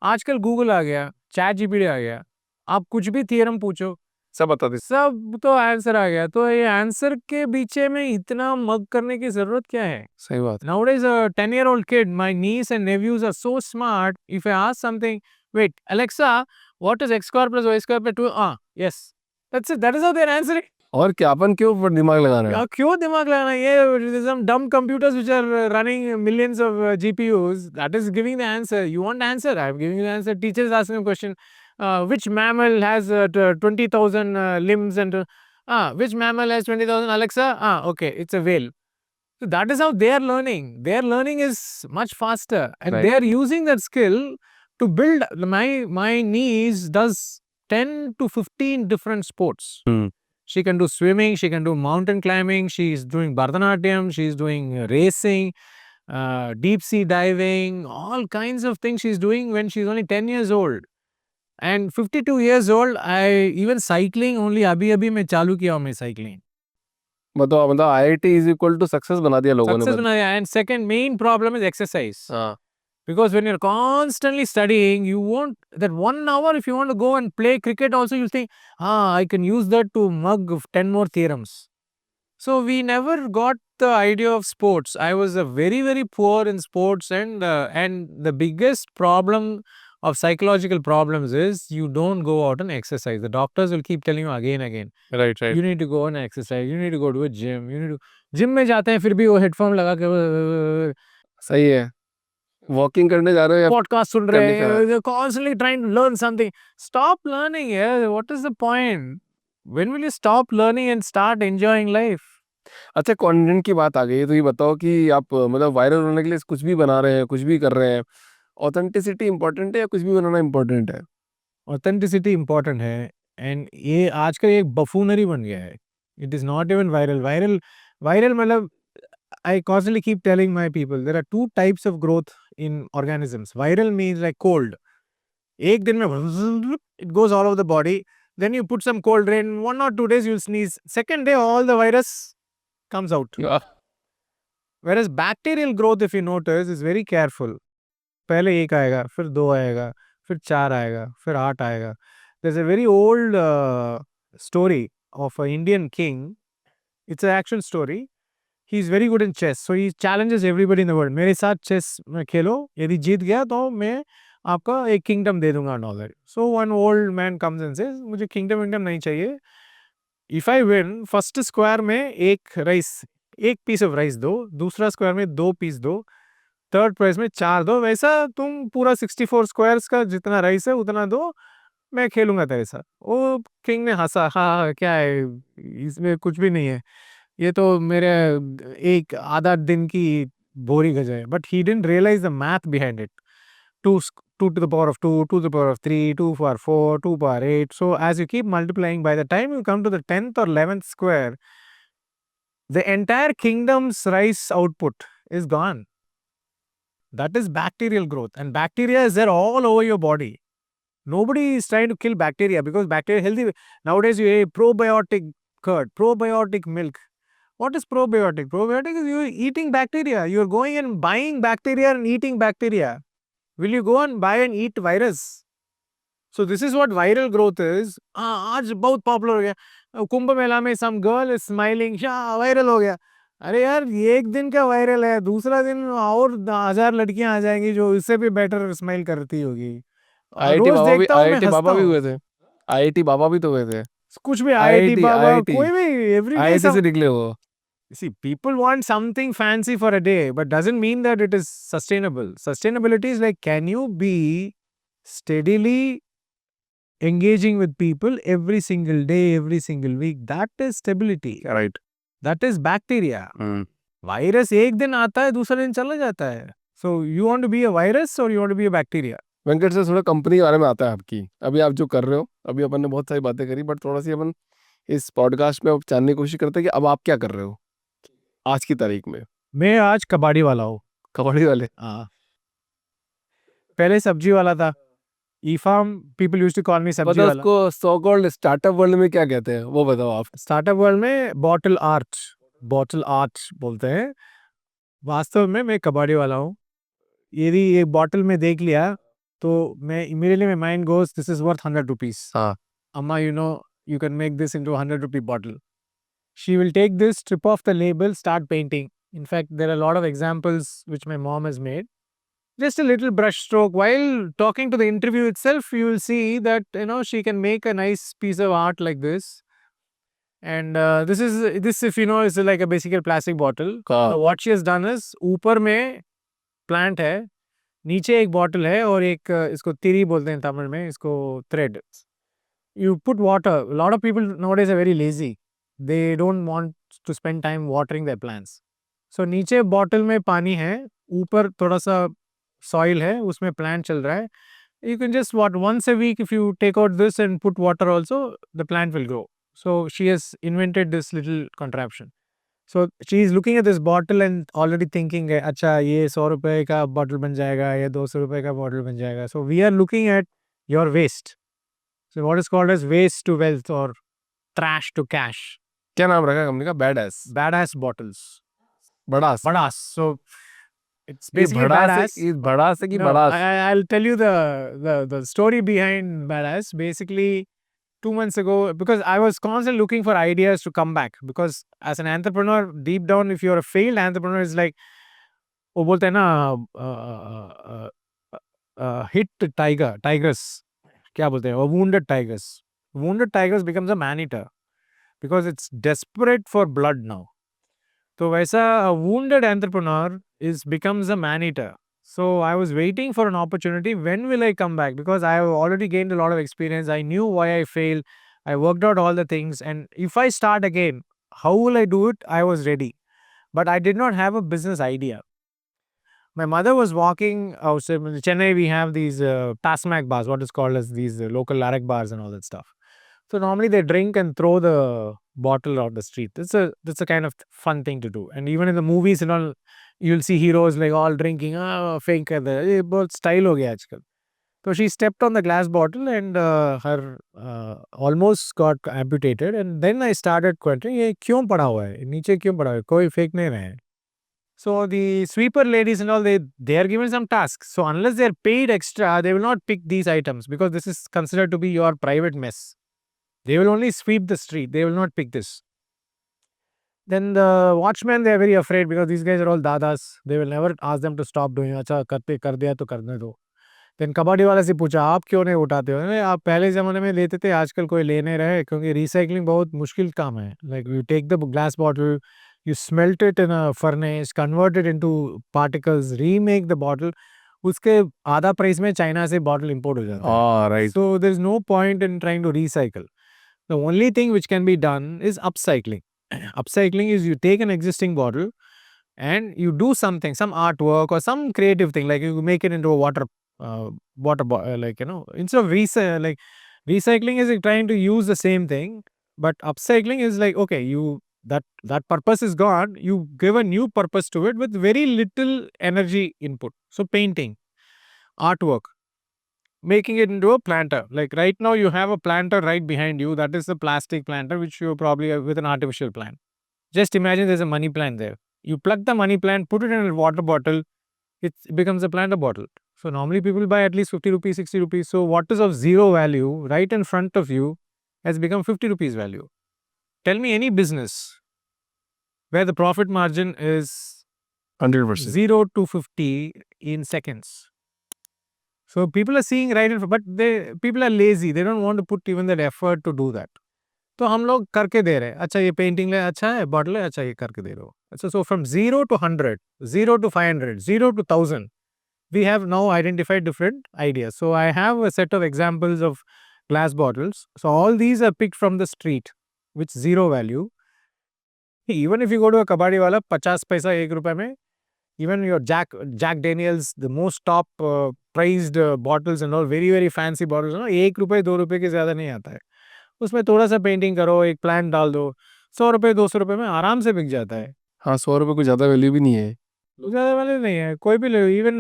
आजकल Google आ गया, chat GPT आ गया. आप कुछ भी theorem पूछो,
सब बता दे.
सब तो आंसर आ गया. तो ये आंसर के पीछे में इतना मग करने की जरूरत क्या है?
सही बात.
Nowadays a 10-year-old kid, my niece and nephews are so smart. If I ask something, wait, Alexa, what is x square plus y square plus 2? Yes. That's it. That is how they're answering.
और क्या अपन क्यों ऊपर दिमाग लगा रहे हैं?
क्यों दिमाग लगाना? ये some dumb computers which are running millions of GPUs, that is giving the answer. You want the answer? I'm giving you the answer. Teacher is asking a question. Which mammal has 20,000 limbs and which mammal has 20,000? Alexa? Okay, it's a whale. So that is how they are learning. Their learning is much faster, and
Right.
they are using that skill to build. My niece does 10 to 15 different sports. She can do swimming, she can do mountain climbing, she's doing Bharatanatyam, she's doing racing, deep sea diving, all kinds of things she's doing when she's only 10 years old. And 52 years old, even cycling only abhi मैं चालू किया हूँ मैं cycling.
मतलब IIT is equal to success बना दिया लोगों ने.
Success बना दिया. And second main problem is exercise.
हाँ.
Because when you're constantly studying, you won't, that 1 hour if you want to go and play cricket also, you'll think, I can use that to mug 10 more theorems. So we never got the idea of sports. I was very, very poor in sports, and the biggest problem of psychological problems is you don't go out and exercise. The doctors will keep telling you again and again.
Right.
You need to go and exercise. You need to go to a gym. You need to. Gym में जाते हैं फिर भी वो headphone लगा के
सही है. वॉकिंग करने जा रहे हो या
podcast सुन रहे हैं. They're constantly trying to learn something. Stop learning, yeah. What is the point? When will you stop learning and start enjoying life?
अच्छा, कंटेंट की बात आ गई है तो ये बताओ कि आप मतलब वायरल होने के लिए कुछ भी बना रहे हैं, कुछ भी कर रहे हैं, ऑथेंटिसिटी इंपॉर्टेंट है या कुछ भी बनाना इंपॉर्टेंट है?
Authenticity important है, and ये आजकल एक buffoonery बन गया है. It is not even viral. Viral मतलब I constantly keep telling my people there are two types of growth in organisms. Viral means like cold. एक दिन में it goes all over the body. Then you put some cold rain. 1 or 2 days you'll sneeze. Second day all the virus comes out.
Yeah.
Whereas bacterial growth, if you notice, is very careful. पहले 1 आएगा, फिर 2 आएगा, फिर 4 आएगा, फिर 8 आएगा. there's a very old story of an Indian king. It's an actual story. He's very good in chess, so he challenges everybody in the world. मेरे साथ chess में खेलो, यदि जीत गया तो मैं आपका एक kingdom दे दूंगा and all that. So one old man comes and says, मुझे kingdom नहीं चाहिए. If I win, first square में एक rice, एक piece of rice दो, दूसरा square में 2 piece दो, थर्ड प्राइज में 4 दो, वैसा तुम पूरा 64 स्क्वायर्स का जितना राइस है उतना दो, मैं खेलूंगा तेरे साथ. वो किंग ने हंसा, हाँ हाँ क्या है इसमें, कुछ भी नहीं है, ये तो मेरे एक आधा दिन की बोरी गजा है. But he didn't realise the math behind it. 2 to the power of 2, 2 to the power of 3, 2 power 4, 2 power 8. So as you keep multiplying, by the time you come to the 10th or 11th square, the entire kingdom's rice output is gone. That is bacterial growth, and bacteria is there all over your body. Nobody is trying to kill bacteria because bacteria are healthy. Nowadays you eat probiotic curd, probiotic milk. What is probiotic? Probiotic is you eating bacteria. You are going and buying bacteria and eating bacteria. Will you go and buy and eat virus? So this is what viral growth is. आज बहुत popular हो गया. कुंभ मेला में some girl is smiling, viral हो गया. अरे यार ये एक दिन का वायरल है, दूसरा दिन और 1000 लड़कियां आ जाएंगी जो इससे भी बेटर स्माइल करती होगी. रोज देखता हूँ मैं, हंसता
बाबा भी
हूँ.
हुए थे. आईआईटी बाबा भी तो हुए थे.
कुछ भी IIT बाबा,
IIT
कोई भी, every day
आईआईटी से निकले वो.
See, people want something fancy for a day, but doesn't mean that it is sustainable. Sustainability is like, can you be steadily engaging with people every single day, every single week? That is stability.
Right.
That is bacteria. Virus एक दिन आता है, दूसरा दिन चला जाता है. So you want to be a virus or you want to be a bacteria?
Venkat से थोड़ा कंपनी के बारे में आता है आपकी. अभी आप जो कर रहे हो, अभी अपन ने बहुत सारी बातें करी, बट थोड़ा सी अपन इस पॉडकास्ट में अब जानने की कोशिश करते हैं कि अब आप क्या कर रहे हो आज की तारीख में.
मैं आज कबाड़ी वाला हूँ.
कबड्डी वाले.
हाँ, पहले सब्जी वाला था. E-farm, people used to call me सब्जी
मतलब
वाला.
उसको सो कॉल्ड स्टार्टअप वर्ल्ड में क्या कहते हैं वो बताओ आप.
स्टार्टअप वर्ल्ड में बॉटल आर्ट बोलते हैं. वास्तव में मैं कबाड़ी वाला हूँ. यदि एक बॉटल में देख लिया तो मैं immediately my mind goes, this is worth 100 rupees.
हाँ.
अम्मा, you can make this into a 100 rupee bottle. She will take this, strip off the label, start painting. In fact, there are a lot of examples which my mom has made. Just a little brush stroke. While talking to the interview itself, you will see that she can make a nice piece of art like this. And this if is like a basically plastic bottle. So what she has done is, ऊपर में plant है, नीचे एक bottle है और एक इसको तिरी बोलते हैं तमिल में, इसको thread. You put water. A lot of people nowadays are very lazy. They don't want to spend time watering their plants. So नीचे bottle में पानी है, ऊपर थोड़ा सा soil है, उसमें plant चल रहा है. You can just once a week, if you take out this and put water also, the plant will grow. So she has invented this little contraption. So she is looking at this bottle and already thinking, अच्छा ये 100 रुपए का bottle बन जाएगा या 200 रुपए का bottle बन जाएगा. So we are looking at your waste. So what is called as waste to wealth or trash to cash.
क्या नाम रखा कंपनी का?
Badass bottles.
बड़ास.
So it's basically badass.
बड़ास है कि
No,
बड़ास?
I'll tell you the story behind Badass. Basically, 2 months ago, because I was constantly looking for ideas to come back, because as an entrepreneur, deep down, if you're a failed entrepreneur, it's like, वो बोलते हैं ना, hit tigers, क्या बोलते हैं, wounded tigers becomes a man-eater because it's desperate for blood now. तो वैसा a wounded entrepreneur becomes a man-eater. So I was waiting for an opportunity. When will I come back? Because I have already gained a lot of experience. I knew why I failed. I worked out all the things. And if I start again, how will I do it? I was ready. But I did not have a business idea. My mother was walking outside. In Chennai, we have these Tasmac bars, what is called as these local Larak bars and all that stuff. So normally they drink and throw the bottle out the street. That's a kind of fun thing to do. And even in the movies and all, you'll see heroes like all drinking, fake बहुत style हो गया आजकल. So she stepped on the glass bottle and her almost got amputated. And then I started questioning, ये क्यों पड़ा हुआ है, नीचे क्यों पड़ा हुआ है, कोई फेंक नहीं रहा है. So the sweeper ladies and all, they are given some tasks. So unless they are paid extra, they will not pick these items because this is considered to be your private mess. They will only sweep the street. They will not pick this. Then the watchmen, they are very afraid because these guys are all dadas. They will never ask them to stop doing. अच्छा करते कर दिया तो करने दो. Then कबाड़ी वाले से पूछा आप क्यों नहीं उठाते हो? अरे आप पहले ज़माने में लेते थे, आजकल कोई ले नहीं रहे क्योंकि रिसाइकलिंग बहुत मुश्किल काम है. Like you take the glass bottle, you smelt it in a furnace, convert it into particles, remake the bottle. उसके आधा प्राइस में चाइना से बॉटल इंपोर्ट हो जाता है.
right.
So there is no point in trying to recycle. The only thing which can be done is upcycling. Upcycling is you take an existing bottle and you do something, some artwork or some creative thing, like you make it into a water like, you know, instead of like recycling is like trying to use the same thing, but upcycling is like, okay, you that purpose is gone, you give a new purpose to it with very little energy input. So painting, artwork, making it into a planter. Like right now you have a planter right behind you, that is the plastic planter which you probably have with an artificial plant. Just imagine there's a money plant there. You plug the money plant, put it in a water bottle, it becomes a planter bottle. So normally people buy at least 50 rupees, 60 rupees. So what is of zero value right in front of you has become 50 rupees value. Tell me any business where the profit margin is
100%.
0 to 50 in seconds. So people are seeing right in front, but people are lazy. They don't want to put even that effort to do that. तो हम लोग करके दे रहे हैं. अच्छा ये painting ले, अच्छा है बॉटल है, अच्छा ये करके दे रहे हो. अच्छा, so from 0 to 100, 0 to 500, 0 to 1000, we have now identified different ideas. So I have a set of examples of glass bottles. So all these are picked from the street with zero value. Even if you go to a kabadi wala, 50 paisa 1 rupees mein, even your Jack Daniels, the most top prized bottles and all, very very fancy bottles, 1 रुपए 2 रुपए के ज़्यादा नहीं आता है. उसमें थोड़ा सा पेंटिंग करो, एक प्लांट डाल दो, 100 रुपए 200 रुपए में आराम से बिक जाता है.
हाँ, 100 रुपए को ज़्यादा वैल्यू भी नहीं है.
ज़्यादा वाले नहीं है, कोई भी ले. इवन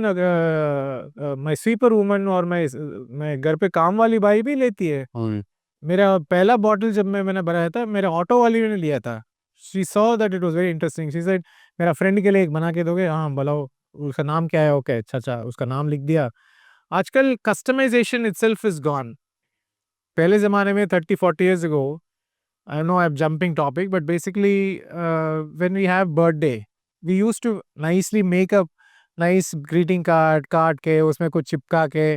माय स्वीपर वुमन और मैं घर पे काम वाली बाई भी लेती है. मेरा पहला बॉटल जब मैंने बनाया था, मेरे ऑटो वाली ने लिया था. She saw that it was very interesting. She said मेरा फ्रेंड के लिए एक बना के दोगे? हाँ बुलाओ. उसका नाम क्या है? ओके, अच्छा उसका नाम लिख दिया. आजकल कस्टमाइजेशन इटसेल्फ इज गॉन. पहले ज़माने में 30-40 years ago, I know I'm jumping topic, but basically when we have birthday, we used to nicely make a nice greeting card के उसमें कुछ चिपका के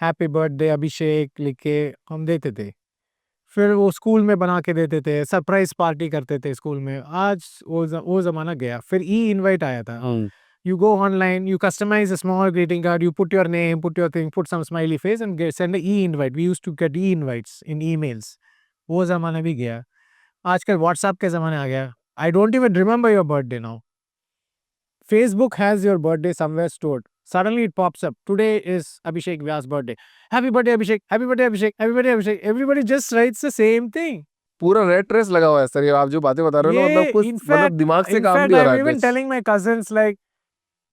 हैप्पी बर्थडे अभिषेक लिख के हम देते थे. फिर वो स्कूल में बना के देते थे, सरप्राइज पार्टी करते थे स्कूल में. आज वो ज़माना गया. फिर इनवाइट आया था. You go online, you customize a small greeting card, you put your name, put your thing, put some smiley face and send an e-invite. We used to get e-invites in emails. वो ज़माना भी गया. आजकल WhatsApp के ज़माने आ गया. I don't even remember your birthday now. Facebook has your birthday somewhere stored. Suddenly it pops up. Today is Abhishek Vyas' birthday. Happy birthday Abhishek, happy birthday Abhishek, happy birthday Abhishek. Everybody just writes the same thing.
पूरा red race लगा हुआ है sir. ये आप जो बातें बता रहे हो ना, मतलब कुछ मतलब दिमाग से काम नहीं हो रहा है.
I'm even telling my cousins like,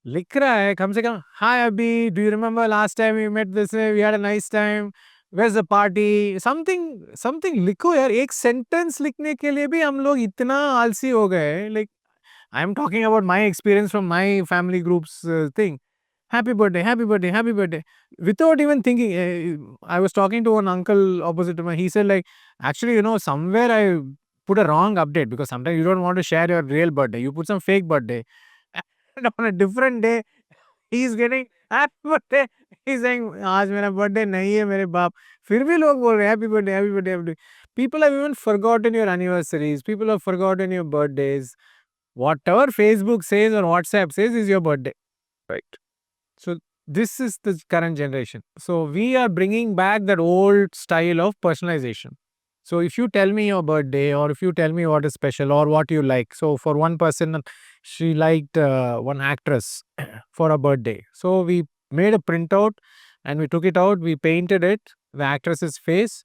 लिख रहा है कम से कम, hi Abhi, do you remember last time we met this way, we had a nice time, where's the party, something लिखो यार. एक सेंटेंस लिखने के लिए भी हम लोग इतना आलसी हो गए. Like I am talking about my experience from my family group's thing. Happy birthday, happy birthday, happy birthday. Without even thinking, I was talking to an uncle opposite to me. He said like, actually, somewhere I put a wrong update because sometimes you don't want to share your real birthday. You put some fake birthday. And on a different day, he's getting happy birthday. He's saying, आज मेरा birthday नहीं है मेरे बाप. फिर भी लोग बोल रहे happy birthday, happy birthday, happy birthday. People have even forgotten your anniversaries. People have forgotten your birthdays. Whatever Facebook says or WhatsApp says is your birthday. Right. So this is the current generation. So we are bringing back that old style of personalization. So if you tell me your birthday or if you tell me what is special or what you like. So for one person, she liked one actress for a birthday. So we made a printout and we took it out, we painted it, the actress's face,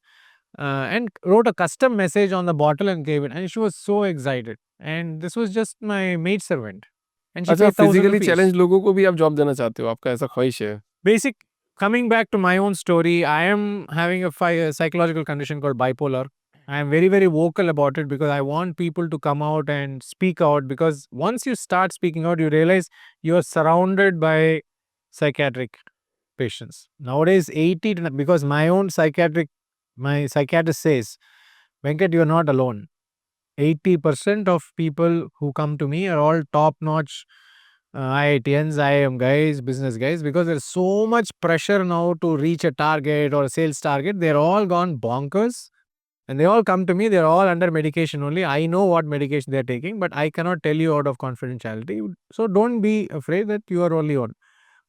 and wrote a custom message on the bottle and gave it. And she was so excited. And this was just my maidservant. And she
अच्छा,
paid 1,000
physically
rupees.
Challenge लोगों को भी आप job देना चाहते हो, आपका ऐसा ख्वाहिश है?
Coming back to my own story, I am having a psychological condition called bipolar. I am very, very vocal about it because I want people to come out and speak out, because once you start speaking out, you realize you are surrounded by psychiatric patients. Nowadays, 80 to, because my psychiatrist says, Venkat, you are not alone. 80% of people who come to me are all top notch IITians, IIM guys, business guys, because there's so much pressure now to reach a target or a sales target. They're all gone bonkers and they all come to me. They're all under medication only. I know what medication they're taking, but I cannot tell you out of confidentiality. So don't be afraid that you are only on.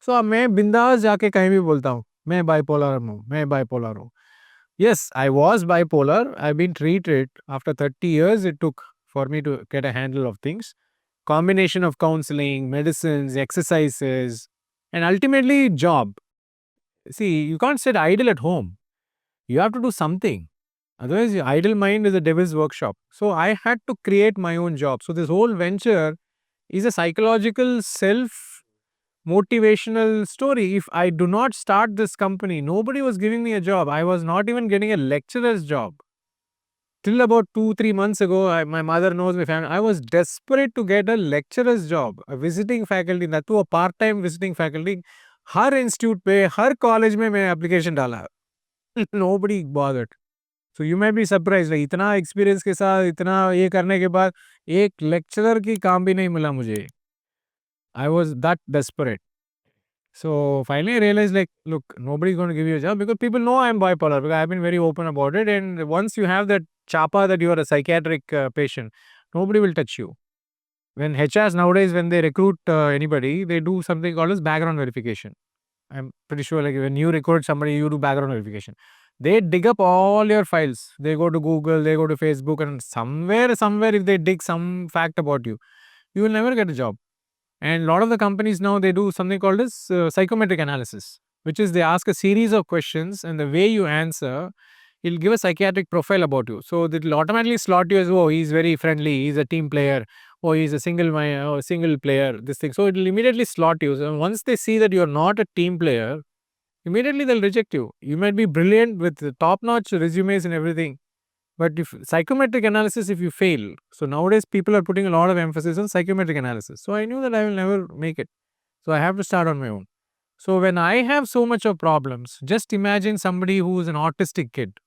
So अब मैं बिंदास जाके कहीं भी बोलता हूँ मैं bipolar हूँ, मैं बाइपोलर हूँ. Yes, I was bipolar. I've been treated. After 30 years, it took for me to get a handle of things. Combination of counseling, medicines, exercises, and ultimately job. See, you can't sit idle at home. You have to do something. Otherwise, your idle mind is a devil's workshop. So I had to create my own job. So this whole venture is a psychological self motivational story. If I do not start this company, nobody was giving me a job. I was not even getting a lecturer's job. Till about 2-3 months ago, my mother knows my family. I was desperate to get a lecturer's job, a visiting faculty, that too a part-time visiting faculty. Her institute पे हर college में मैंने application डाला. Nobody bothered. So you may be surprised. Like, इतना experience के साथ इतना ये करने के बाद एक लेक्चरर की काम भी नहीं मिला मुझे. I was that desperate. So finally I realized, like, look, nobody's going to give you a job because people know I'm bipolar, because I've been very open about it. And once you have that chapa that you are a psychiatric patient, nobody will touch you. When HRs nowadays, when they recruit anybody, they do something called as background verification. I'm pretty sure, like, when you recruit somebody, you do background verification. They dig up all your files. They go to Google, they go to Facebook, and somewhere, if they dig some fact about you, you will never get a job. And a lot of the companies now, they do something called as psychometric analysis, which is they ask a series of questions, and the way you answer, it'll give a psychiatric profile about you. So it'll automatically slot you as, oh, he's very friendly, he's a team player, oh, he's a single player, this thing. So it'll immediately slot you. So once they see that you're not a team player, immediately they'll reject you. You might be brilliant with top-notch resumes and everything, but if psychometric analysis, if you fail, so nowadays people are putting a lot of emphasis on psychometric analysis. So I knew that I will never make it. So I have to start on my own. So when I have so much of problems, just imagine somebody who is an autistic kid.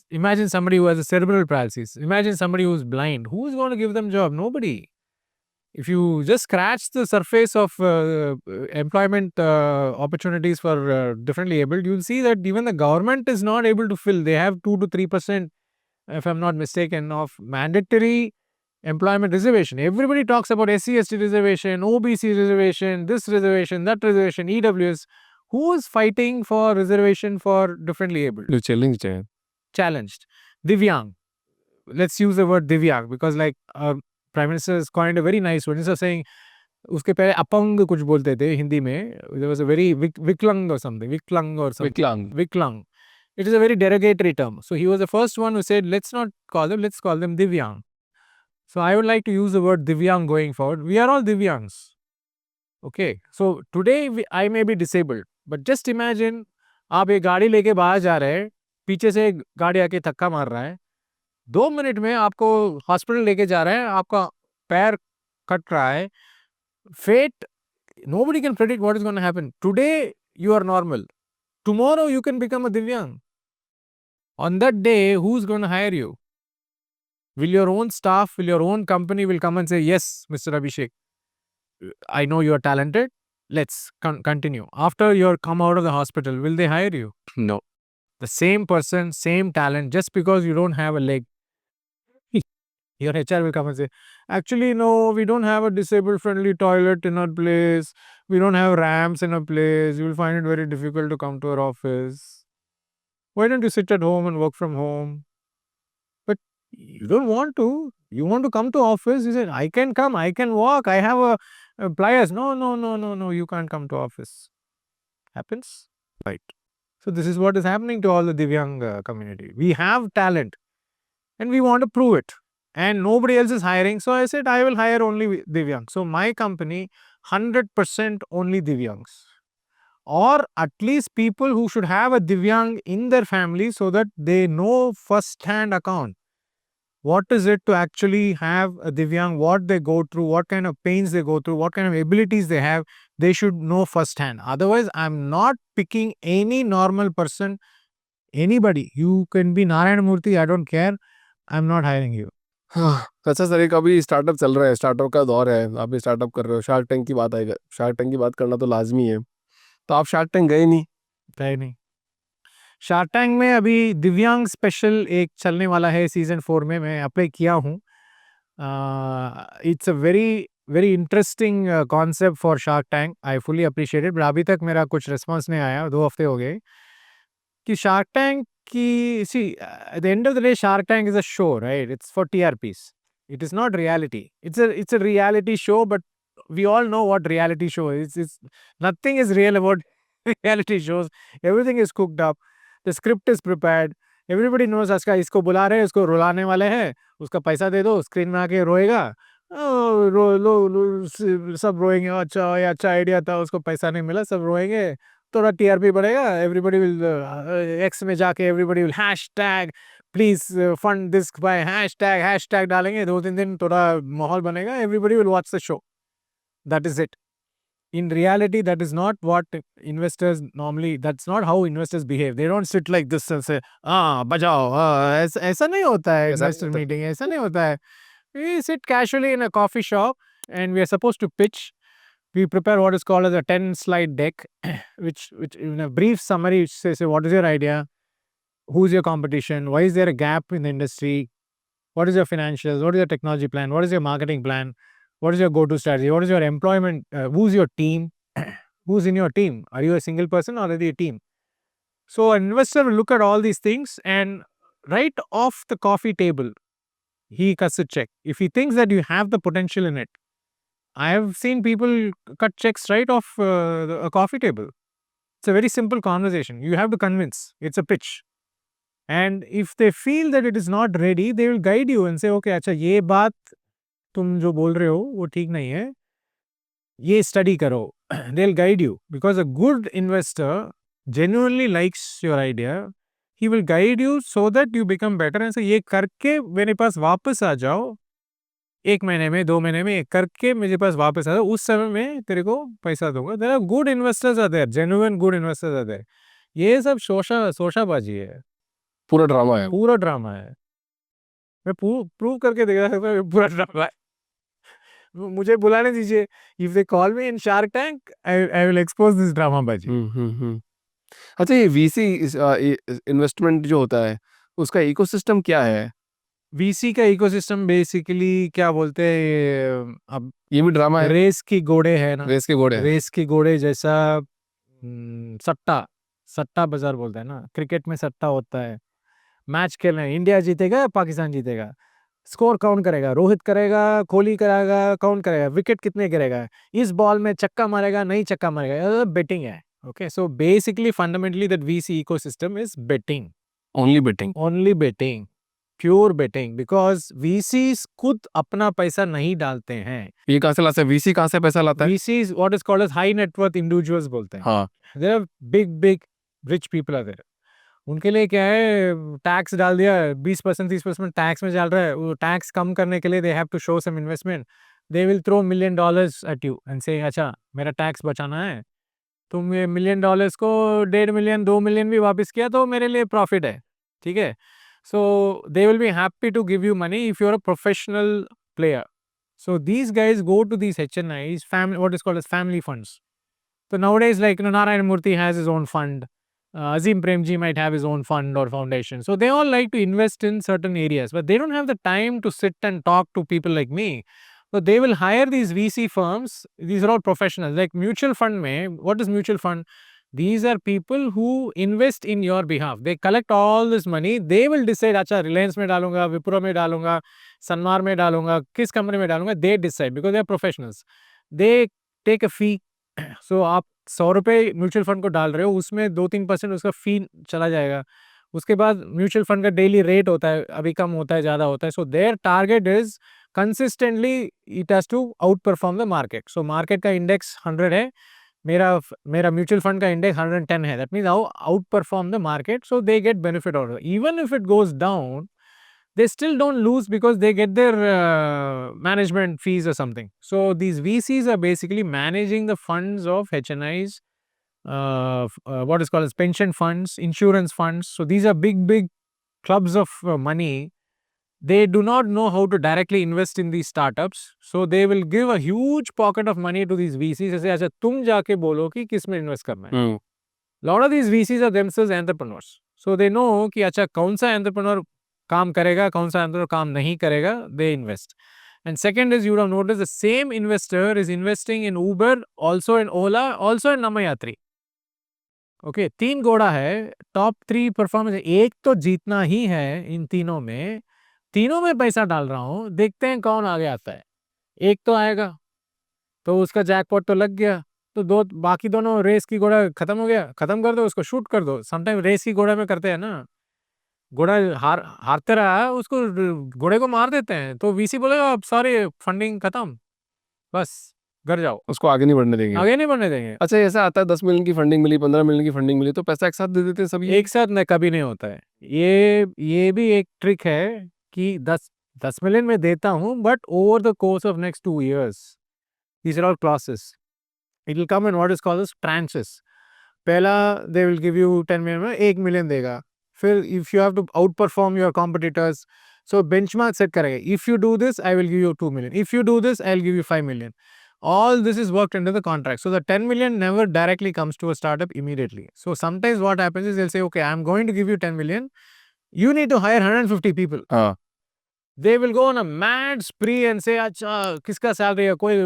Imagine somebody who has a cerebral palsy. Imagine somebody who's blind. Who is going to give them job? Nobody. If you just scratch the surface of employment opportunities for differently abled, you'll see that even the government is not able to fill. They have 2 to 3%, if I'm not mistaken, of mandatory employment reservation. Everybody talks about SC/ST reservation, OBC reservation, this reservation, that reservation, EWS. Who is fighting for reservation for differently abled?
You challenged है.
Challenged. Divyang. Let's use the word Divyang, because, like, Prime Minister has coined a very nice word. Instead of saying, उसके पहले अपंग कुछ बोलते थे हिंदी में. There was a very Viklang or something. Viklang. It is a very derogatory term. So he was the first one who said, let's not call them, let's call them Divyang. So I would like to use the word Divyang going forward. We are all Divyangs. Okay. So today I may be disabled, but just imagine आप एक गाड़ी लेके बाहर जा रहे हैं, पीछे से गाड़ी आके धक्का मार रहा है, 2 मिनट में आपको हॉस्पिटल लेके जा रहे हैं, आपका पैर कट रहा है. Fate, nobody can predict what is going to happen. Today you are normal. Tomorrow you can become a Divyang. On that day, who's going to hire you? Will your own staff, will your own company will come and say, yes, Mr. Abhishek, I know you are talented. Let's continue. After you come out of the hospital, will they hire you?
No.
The same person, same talent, just because you don't have a leg. Your HR will come and say, actually, no, we don't have a disabled friendly toilet in our place. We don't have ramps in our place. You will find it very difficult to come to our office. Why don't you sit at home and work from home? But you don't want to. You want to come to office. You say, I can come, I can walk, I have a pliers. No, you can't come to office. Happens? Right. So this is what is happening to all the Divyang community. We have talent and we want to prove it. And nobody else is hiring. So I said, I will hire only Divyang. So my company, 100% only Divyangs. Or at least people who should have a Divyang in their family so that they know first-hand account. what is it to actually have a Divyang, what they go through, what kind of pains they go through, what kind of abilities they have, they should know firsthand. Otherwise, I'm not picking any normal person, anybody. You can be Narayana Murthy, I don't care. I'm not hiring you.
हाँ, अच्छा sir, एक अभी startup चल रहा है, startup का दौर है, आप भी स्टार्टअप कर रहे हो, शार्क टैंक की बात आएगा, शार्क टैंक की बात करना तो लाजमी है, तो आप शार्क टैंक गए नहीं?
है नहीं। शार्क टैंक में अभी दिव्यांग स्पेशल एक चलने वाला है सीजन 4 में, मैं अप्लाई किया हूँ। It's a very very interesting concept for shark tank, I fully appreciate it, but अभी तक मेरा कुछ रिस्पॉन्स नहीं आया, 2 हफ्ते हो गए कि शार्क टैंक की see at the end of the day Shark Tank is a show, right? It's for TRPs, it is not reality, it's a reality show, but we all know what reality show is. It's nothing is real about reality shows. Everything is cooked up. The script is prepared. Everybody knows अच्छा इसको बुला रहे हैं, इसको रुलाने वाले हैं, उसका पैसा दे दो, स्क्रीन में आके रोएगा, सब रोएंगे, अच्छा ये अच्छा आइडिया था, उसको पैसा नहीं मिला, सब रोएंगे, थोड़ा टीआरपी बढ़ेगा, एवरीबडी विल एक्स में जाके everybody will hashtag please fund this by hashtag डालेंगे, 2-3 दिन थोड़ा माहौल बनेगा, everybody will watch the show. That is it. In reality, that is not what investors normally, that's not how investors behave. They don't sit like this and say, बजाओ, ऐसा नहीं होता है investor meeting, ऐसा नहीं होता है. We sit casually in a coffee shop and we are supposed to pitch. We prepare what is called as a 10-slide deck, which in a brief summary says, what is your idea? Who's your competition? Why is there a gap in the industry? What is your financials? What is your technology plan? What is your marketing plan? What is your go-to strategy? What is your employment? Who's your team? Who's in your team? Are you a single person or are you a team? So an investor will look at all these things and right off the coffee table, he cuts a check. If he thinks that you have the potential in it, I have seen people cut checks right off a coffee table. It's a very simple conversation. You have to convince. It's a pitch. And if they feel that it is not ready, they will guide you and say, okay, अच्छा ये बात तुम जो बोल रहे हो वो ठीक नहीं है, ये स्टडी करो. They will guide you because a good investor genuinely likes your idea, he will guide you so that you become better. And ये करके मेरे पास वापस आ जाओ, 1 महीने में 2 महीने में ये करके मेरे पास वापस आ जाओ, उस समय में तेरे को पैसा दूंगा. There are good investors are there, genuine good investors are there. ये सब शोशाबाजी है,
पूरा ड्रामा है.
पूरा ड्रामा है. मैं प्रूव करके दिखा सकता हूँ पूरा ड्रामा है. मुझे बुलाने दीजिए. If they call me in shark tank, I will expose this drama बाजी.
अच्छा, ये वीसी इन्वेस्टमेंट जो होता है, उसका इकोसिस्टम क्या है?
वीसी का इकोसिस्टम बेसिकली क्या बोलते हैं, अब
ये भी ड्रामा है.
रेस की घोड़े है ना,
रेस के घोड़े.
रेस की घोड़े जैसा. सट्टा बाजार बोलते हैं ना, क्रिकेट में सट्टा होता है. मैच खेलना, इंडिया जीतेगा पाकिस्तान जीतेगा, स्कोर काउंट करेगा, रोहित करेगा, कोहली करेगा, काउंट करेगा, विकेट कितने गिरेगा, इस बॉल में चक्का मारेगा नहीं चक्का मारेगा, बेटिंग है. Okay, so basically fundamentally that VC ecosystem is betting, only betting, pure betting, because VC खुद अपना पैसा नहीं डालते हैं.
ये कहाँ से लाता है वीसी? कहाँ से पैसा लाता है?
VC is what is called as high net worth individuals बोलते हैं.
हाँ,
there are big rich people are there. उनके लिए क्या है, टैक्स डाल दिया, 20% 30% टैक्स में डाल रहा है, वो टैक्स कम करने के लिए they have to show some investment. They will throw $1 million at you and से अच्छा मेरा टैक्स बचाना है, तुम ये $1 million को 1.5 million 2 million भी वापस किया तो मेरे लिए प्रॉफिट है. ठीक है, so they will be happy to give you money if you are a professional player. So these guys go to these HNIs, family, what is called as family funds. So nowadays, like Narayana Murthy has his own fund, Azim Premji might have his own fund or foundation. So they all like to invest in certain areas, but they don't have the time to sit and talk to people like me. So they will hire these VC firms. These are all professionals. Like mutual fund mein, what is mutual fund? These are people who invest in your behalf. They collect all this money. They will decide, अच्छा Reliance में डालूंगा, Wipro में डालूंगा, Sanmar में डालूंगा, किस company में डालूंगा. They decide because they are professionals. They take a fee. So आप 100 रुपये म्यूचुअल फंड को डाल रहे हो, उसमें 2-3% उसका फी चला जाएगा. उसके बाद म्यूचुअल फंड का डेली रेट होता है, अभी कम होता है, ज़्यादा होता है. So their target is consistently it has to outperform the market. So market का इंडेक्स 100 है, मेरा म्यूचुअल फंड का इंडेक्स 110 है. That means outperform the market, so they get benefit of it. Even if it goes down, they still don't lose because they get their management fees or something. So these VCs are basically managing the funds of HNIs, what is called as pension funds, insurance funds. So these are big clubs of money. They do not know how to directly invest in these startups. So they will give a huge pocket of money to these VCs and say, अच्छा तुम जाके बोलो कि किस में invest करना है. Lot of these VCs are themselves entrepreneurs. So they know कि अच्छा कौन सा entrepreneur काम करेगा, कौन सा entrepreneur काम नहीं करेगा, they invest. And second is, you would have noticed the same investor is investing in Uber, also in Ola, also in Namayatri. Okay, 3 घोड़ा है, टॉप 3 परफॉर्मेंस है, एक तो जीतना ही है इन तीनों में पैसा डाल रहा हूँ, देखते हैं कौन आगे आता है. एक तो आएगा, तो उसका जैकपॉट तो लग गया, तो बाकी दोनों रेस की घोड़ा खत्म हो गया, खत्म कर दो उसको, शूट कर दो. समटाइम रेस की घोड़ा में करते हैं ना, घोड़ा हारते रहा, उसको घोड़े को मार देते हैं, तो वीसी बोलेगा अब सॉरी फंडिंग खत्म, बस घर जाओ,
उसको आगे नहीं बढ़ने देंगे.
आगे नहीं बढ़ने देंगे.
अच्छा, ऐसा आता है 10 मिलियन की फंडिंग मिली, 15 मिलियन की फंडिंग मिली, तो पैसा एक साथ दे देते हैं सभी.
एक साथ कभी नहीं होता है. ये भी एक ट्रिक है कि 10 मिलियन में देता हूँ, but over the course of next 2 years, these are all clauses. It will come in what is called as tranches. पहला they will give you 10 million में 1 million देगा. फिर if you have to outperform your competitors, so benchmark set करेगा. If you do this, I will give you 2 million. If you do this, I'll give you 5 million. All this is worked into the contract. So the 10 million never directly comes to a startup immediately. So sometimes what happens is they'll say, okay, I'm going to give you 10 million. You need to hire 150 people. They will go on a mad spree and say, अच्छा किसका salary है, कोई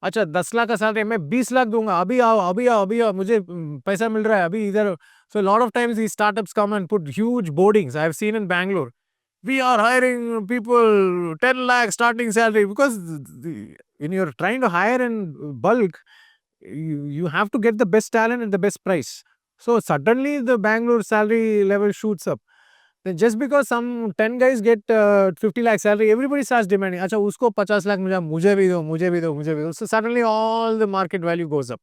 अच्छा 10 लाख का salary है, मैं 20 लाख दूंगा, अभी आओ, मुझे पैसा मिल रहा है अभी इधर. So a lot of times these startups come and put huge boardings. I've seen in Bangalore, we are hiring people 10 lakh starting salary, because when you're trying to hire in bulk, you have to get the best talent at the best price. So suddenly the Bangalore salary level shoots up. Then just because some 10 guys get 50 lakh salary, everybody starts demanding, अच्छा उसको 50 lakh मिला, मुझे भी दो. So suddenly all the market value goes up.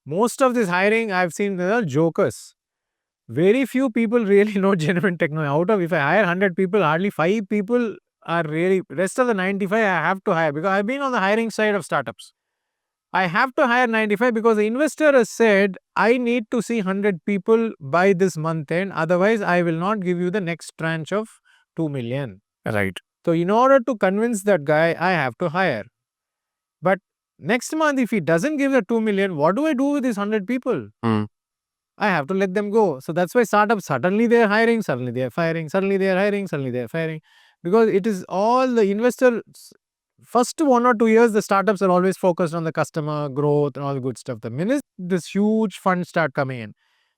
Most of this hiring I've seen are jokers. Very few people really know genuine technology. Out of, if I hire 100 people, hardly 5 people are really, rest of the 95 I have to hire, because I've been on the hiring side of startups. I have to hire 95 because the investor has said, I need to see 100 people by this month end, otherwise I will not give you the next tranche of 2 million.
Right.
So in order to convince that guy, I have to hire. But next month, if he doesn't give the 2 million, what do I do with these 100 people? I have to let them go. So that's why startups, suddenly they are hiring, suddenly they are firing, suddenly they are hiring, suddenly they are firing. Because it is all the investors. First 1 or 2 years, the startups are always focused on the customer growth and all the good stuff. The minute this huge funds start coming in,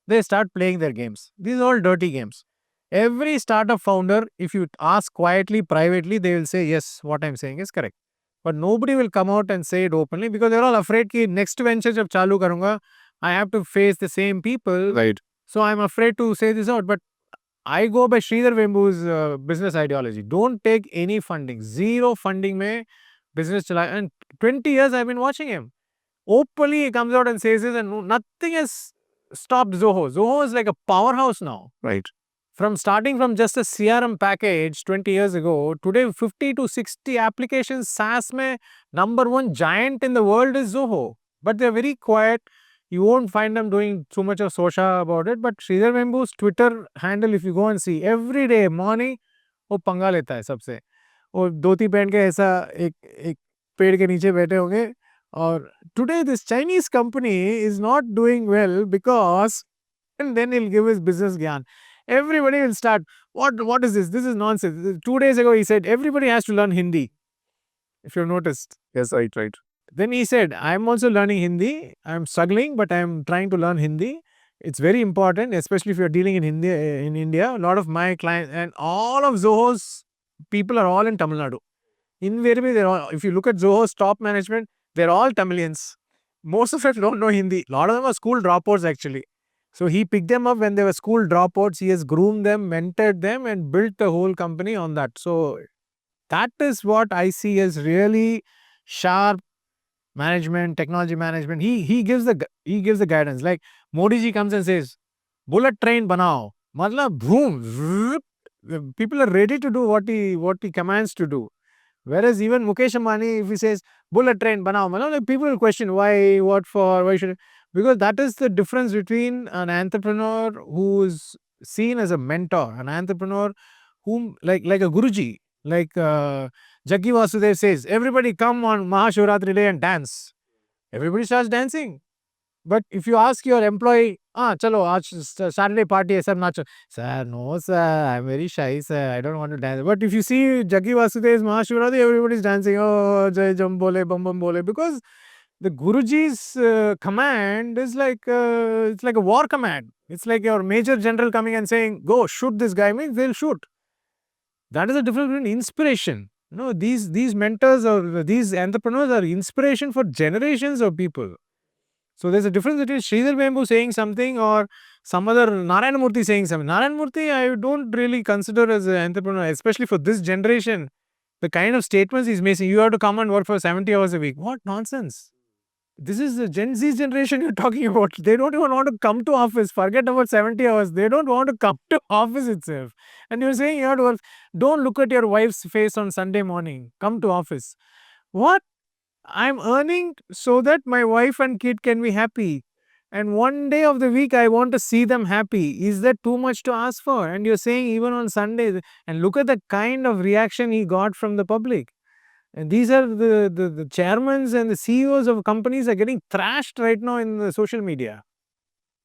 they start playing their games. These are all dirty games. Every startup founder, if you ask quietly, privately, they will say, yes, what I'm saying is correct. But nobody will come out and say it openly, because they're all afraid that next venture jab chalu karunga, I have to face the same people.
Right.
So I'm afraid to say this out. But I go by Sridhar Vembu's business ideology. Don't take any funding. Zero funding mein business chala. And 20 years I've been watching him. Openly he comes out and says this, and nothing has stopped Zoho. Zoho is like a powerhouse now.
Right.
From starting from just a CRM package 20 years ago, today 50 to 60 applications, SaaS mein number 1 giant in the world is Zoho. But they're very quiet. You won't find them doing too much of social about it. But Sridhar Vembu's Twitter handle, if you go and see, every day morning, वो पंगा लेता है सबसे. वो धोती पहन के ऐसा एक पेड़ के नीचे बैठे होंगे. और today this Chinese company is not doing well because, and then he'll give his business gyan. Everybody will start, what is this? This is nonsense. 2 days ago he said, everybody has to learn Hindi. If you've noticed.
Yes, right.
Then he said, I'm also learning Hindi. I'm struggling, but I'm trying to learn Hindi. It's very important, especially if you're dealing in India. A lot of my clients and all of Zoho's people are all in Tamil Nadu. Invariably, if you look at Zoho's top management, they're all Tamilians. Most of them don't know Hindi. A lot of them are school dropouts actually. So he picked them up when they were school dropouts. He has groomed them, mentored them, and built the whole company on that. So that is what I see as really sharp management, technology management. He gives the guidance. Like Modi ji comes and says, bullet train banao. Matlab boom, The people are ready to do what he commands to do. Whereas even Mukesh Ambani, if he says bullet train banao, like people will question why, what for, why should, because that is the difference between an entrepreneur who is seen as a mentor, an entrepreneur whom like a Guruji, like Jaggi Vasudev says, everybody come on Mahashivratri day and dance. Everybody starts dancing. But if you ask your employee, chalo, aaj Saturday party hai, sir, nacho. Sir, no, sir, I'm very shy, sir. I don't want to dance. But if you see Jaggi Vasudev's Mahashivratri, everybody's dancing. Oh, Jai Jam Bole, Bam Bam Bole. Because the Guruji's command is like, it's like a war command. It's like your major general coming and saying, go, shoot this guy, means they'll shoot. That is the difference between inspiration. These mentors or these entrepreneurs are inspiration for generations of people. So there's a difference between Sridhar Vembu saying something or some other Narayana Murthy saying something. Narayana Murthy, I don't really consider as an entrepreneur, especially for this generation. The kind of statements he's making, you have to come and work for 70 hours a week. What nonsense. This is the Gen Z generation you're talking about. They don't even want to come to office. Forget about 70 hours. They don't want to come to office itself. And you're saying you have to work. Don't look at your wife's face on Sunday morning. Come to office. What? I'm earning so that my wife and kid can be happy. And one day of the week, I want to see them happy. Is that too much to ask for? And you're saying even on Sundays, and look at the kind of reaction he got from the public. And these are the chairmans and the CEOs of companies are getting thrashed right now in the social media.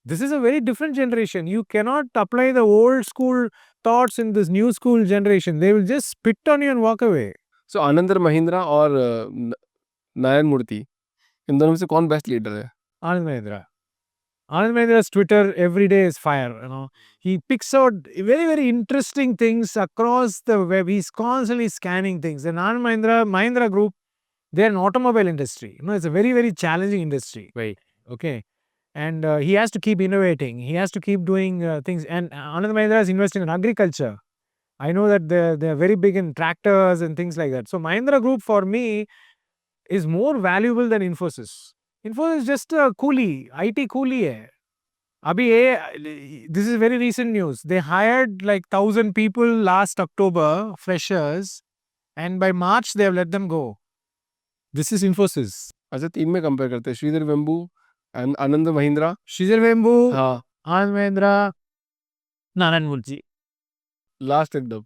This is a very different generation. You cannot apply the old school thoughts in this new school generation. They will just spit on you and walk away.
So Anandar Mahindra और नारायण मूर्ति, इन दोनों में से कौन best leader है?
Anand Mahindra. Anand Mahindra's Twitter every day is fire. He picks out very, very interesting things across the web. He's constantly scanning things. And Anand Mahindra Group, they're an automobile industry. It's a very, very challenging industry.
Right.
Okay. And he has to keep innovating. He has to keep doing things. And Anand Mahindra is investing in agriculture. I know that they're very big in tractors and things like that. So Mahindra Group for me is more valuable than Infosys. Infosys is just a coolie, IT coolie hai. This is very recent news. They hired like 1,000 people last October, freshers, and by March they have let them go. This is Infosys.
अच्छा, तीन में compare करते हैं, Sridhar Vembu and Anand Mahindra.
Sridhar Vembu,
हाँ,
Anand Mahindra, Narayan Murthy.
Last एकदम.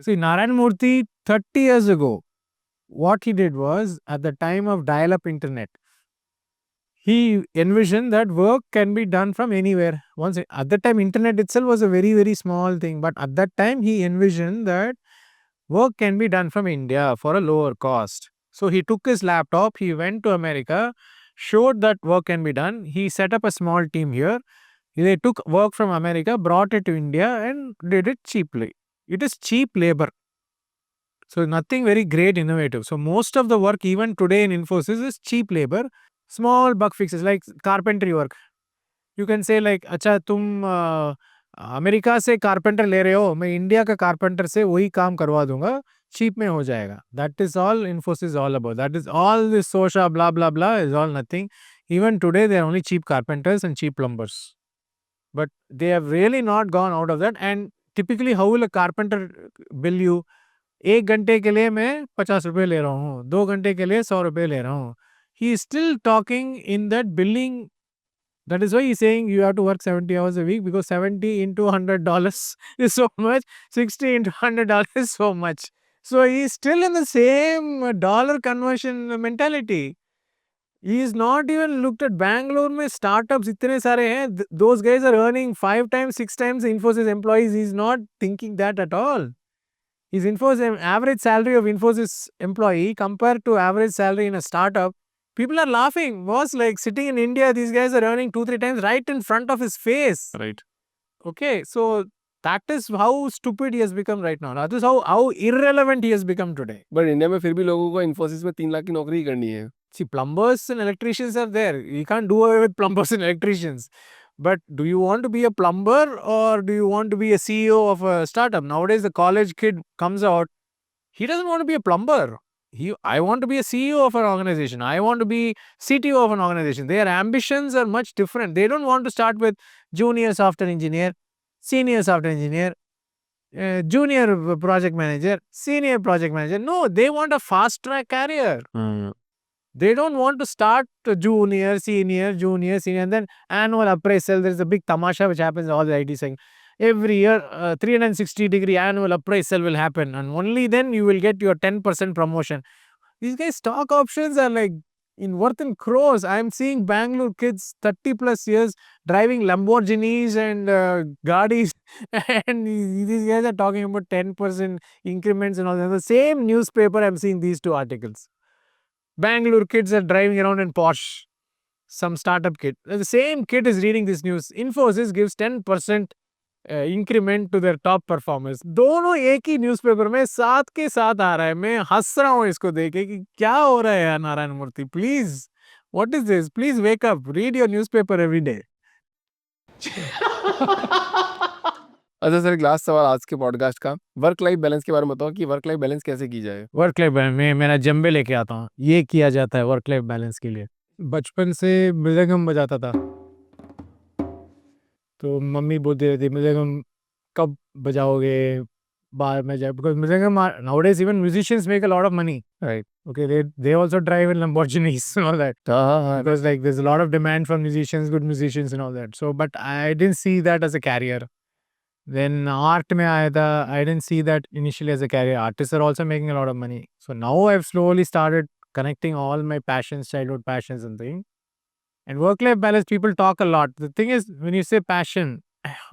See, Narayan Murthy 30 years ago, what he did was at the time of dial-up internet, he envisioned that work can be done from anywhere. At that time, internet itself was a very, very small thing. But at that time, he envisioned that work can be done from India for a lower cost. So he took his laptop, he went to America, showed that work can be done. He set up a small team here. They took work from America, brought it to India and did it cheaply. It is cheap labor. So nothing very great innovative. So most of the work even today in Infosys is cheap labor. Small bug fixes like carpentry work. You can say like, अच्छा तुम America से carpenter ले रहे हो, मैं India का carpenter से वही काम करवा दूंगा, cheap में हो जाएगा. That is all Infosys is all about. That is all this social blah blah blah is all nothing. Even today they are only cheap carpenters and cheap plumbers. But they have really not gone out of that. And typically how will a carpenter bill you? 1 घंटे के लिए मैं 50 रुपए ले रहा हूँ, 2 घंटे के लिए 100 रुपए ले रहा हूँ. He is still talking in that billing. That is why he's saying you have to work 70 hours a week, because 70 into $100 is so much, 60 into $100 is so much. So he is still in the same dollar conversion mentality. He is not even looked at Bangalore में startups इतने सारे हैं. Those guys are earning 5 times, 6 times the Infosys employees. He is not thinking that at all. His Infosys average salary of Infosys employee compared to average salary in a startup, people are laughing. Was like sitting in India, these guys are earning 2-3 times right in front of his face.
Right.
Okay, so that is how stupid he has become right now. That is how irrelevant he has become today.
But India में फिर भी लोगों को इन्फोसिस में 3 लाख की नौकरी ही करनी है.
See, plumbers and electricians are there. You can't do away with plumbers and electricians. But do you want to be a plumber or do you want to be a CEO of a startup? Nowadays, the college kid comes out. He doesn't want to be a plumber. I want to be a CEO of an organization. I want to be CTO of an organization. Their ambitions are much different. They don't want to start with junior software engineer, senior software engineer. junior project manager, senior project manager. No, they want a fast track career. They don't want to start junior, senior, and then annual appraisal. There's a big tamasha which happens in all the IT saying every year 360-degree annual appraisal will happen, and only then you will get your 10% promotion. These guys stock options are like worth in crores. I'm seeing Bangalore kids 30 plus years driving Lamborghinis and Gaudis, and these guys are talking about 10% increments and all that. The same newspaper, I'm seeing these two articles. Bangalore kids are driving around in Porsche. Some startup kid. The same kid is reading this news. Infosys gives 10% increment to their top performers. दोनों एक ही newspaper में साथ के साथ आ रहा है. मैं हंस रहा हूँ इसको देख के कि क्या हो रहा है यार Narayana Murthy. Please, what is this? Please wake up, read your newspaper every day.
अच्छा सर, एक लास्ट सवाल आज के पॉडकास्ट का. वर्क लाइफ बैलेंस के बारे में बताओ कि वर्क लाइफ बैलेंस कैसे की जाए.
वर्क लाइफ बैलेंस में मेरा जम्बे लेके आता हूँ. ये किया जाता है वर्क लाइफ बैलेंस के लिए. बचपन से मृदंगम बजाता था, तो मम्मी बोलती रहती मृदंगम कब बजाओगे, बाहर में जाए. Because mridangam nowadays even musicians make a lot of money.
Right.
Okay, they also drive in Lamborghinis and all that. Because like there's a lot of demand from musicians, good musicians and all that. So, but I didn't see that as a career. Then art में आया था, I didn't see that initially as a career. Artists are also making a lot of money. So now I've slowly started connecting all my passions, childhood passions and things. And work-life balance, people talk a lot. The thing is, when you say passion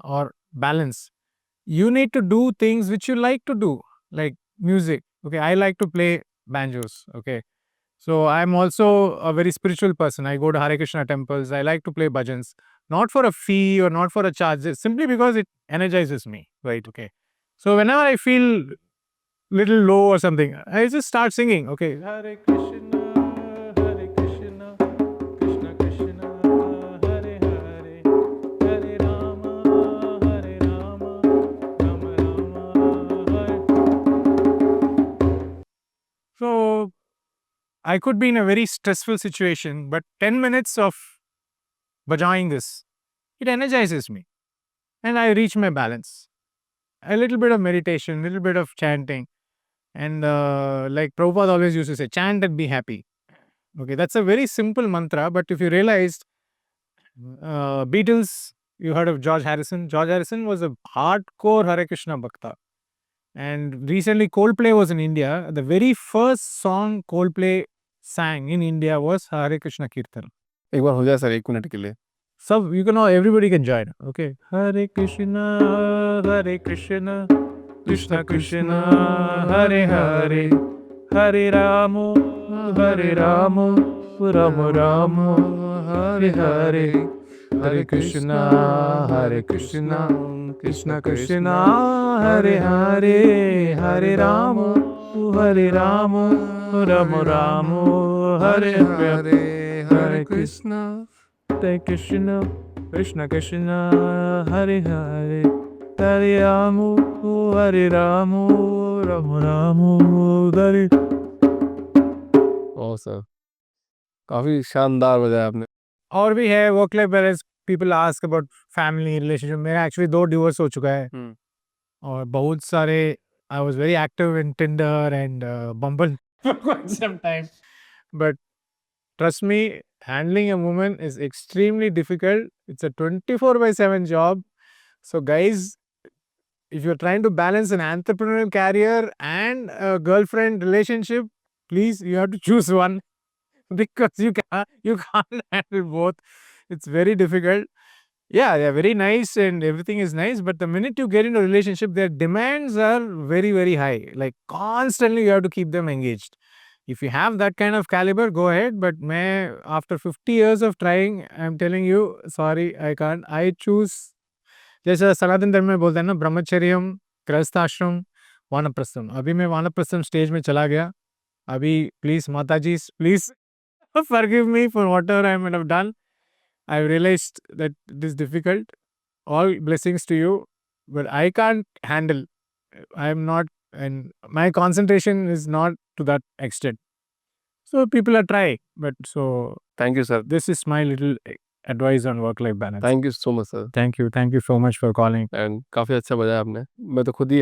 or balance, you need to do things which you like to do, like music. Okay, I like to play banjos. Okay, so I'm also a very spiritual person. I go to Hare Krishna temples. I like to play bhajans, not for a fee or not for a charge, simply because it energizes me. Right? Okay, so whenever I feel little low or something, I just start singing. Okay, Hare Krishna, Hare Krishna, Krishna Krishna, Hare Hare, Hare Rama, Hare Rama, Rama Rama, Hare. So I could be in a very stressful situation, but 10 minutes of bajaying this, it energizes me and I reach my balance. A little bit of meditation, a little bit of chanting. And like Prabhupada always used to say, chant and be happy. Okay, that's a very simple mantra, but if you realized Beatles, you heard of George Harrison. George Harrison was a hardcore Hare Krishna Bhakta. And recently Coldplay was in India. The very first song Coldplay sang in India was Hare Krishna Kirtan.
एक बार हो जाए sir, 1 minute के लिए.
So you can all, everybody can join. Okay. Hare Krishna, Krishna Krishna, Hare Hare, Hare Rama, Rama Rama, Hare Hare, Hare Krishna, Krishna Krishna, Hare Hare, Hare Rama, Rama Rama, Hare Hare, Hare Krishna, Krishna Krishna, Hare Hare, Hare Rama, Rama Rama, Hare.
O sir, काफी शानदार बजाया आपने.
और भी है work life balance. People ask about family relationship. मेरा actually 2 divorce हो चुका है. और बहुत सारे I was very active in Tinder and bumble for quite some time. But trust me, handling a woman is extremely difficult. It's a 24/7 job. So guys, if you're trying to balance an entrepreneurial career and a girlfriend relationship, please, you have to choose one. Because you can't handle both. It's very difficult. Yeah, they're very nice and everything is nice, but the minute you get into a relationship, their demands are very, very high. Like constantly you have to keep them engaged. If you have that kind of caliber, go ahead. But after 50 years of trying, I'm telling you, sorry, I can't. I choose, जैसा सनातन धर्म में बोलते हैं ना, ब्रह्मचर्यम, गृहस्थाश्रम, वानप्रस्थम. अभी मैं Vanaprastham stage में चला गया. अभी प्लीज माताजी, please forgive me for whatever I might have done. I realized that it is difficult. All blessings to you, but I can't handle. I am not, and my concentration is not to that extent. So people are trying, but so
thank you sir.
this is my little advice on work-life balance.
Thank you so much sir
Thank you so much for calling.
And काफ़ी अच्छा बताया आपने। मैं तो खुद ही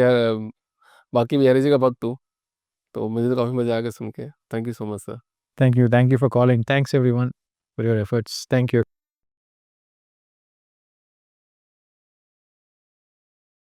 बाकी भी energy का वक्त हूँ, तो मुझे तो काफ़ी मज़ा आ गया सुन के। Thank you so much sir.
Thank you for calling. Thanks everyone for your efforts. Thank you.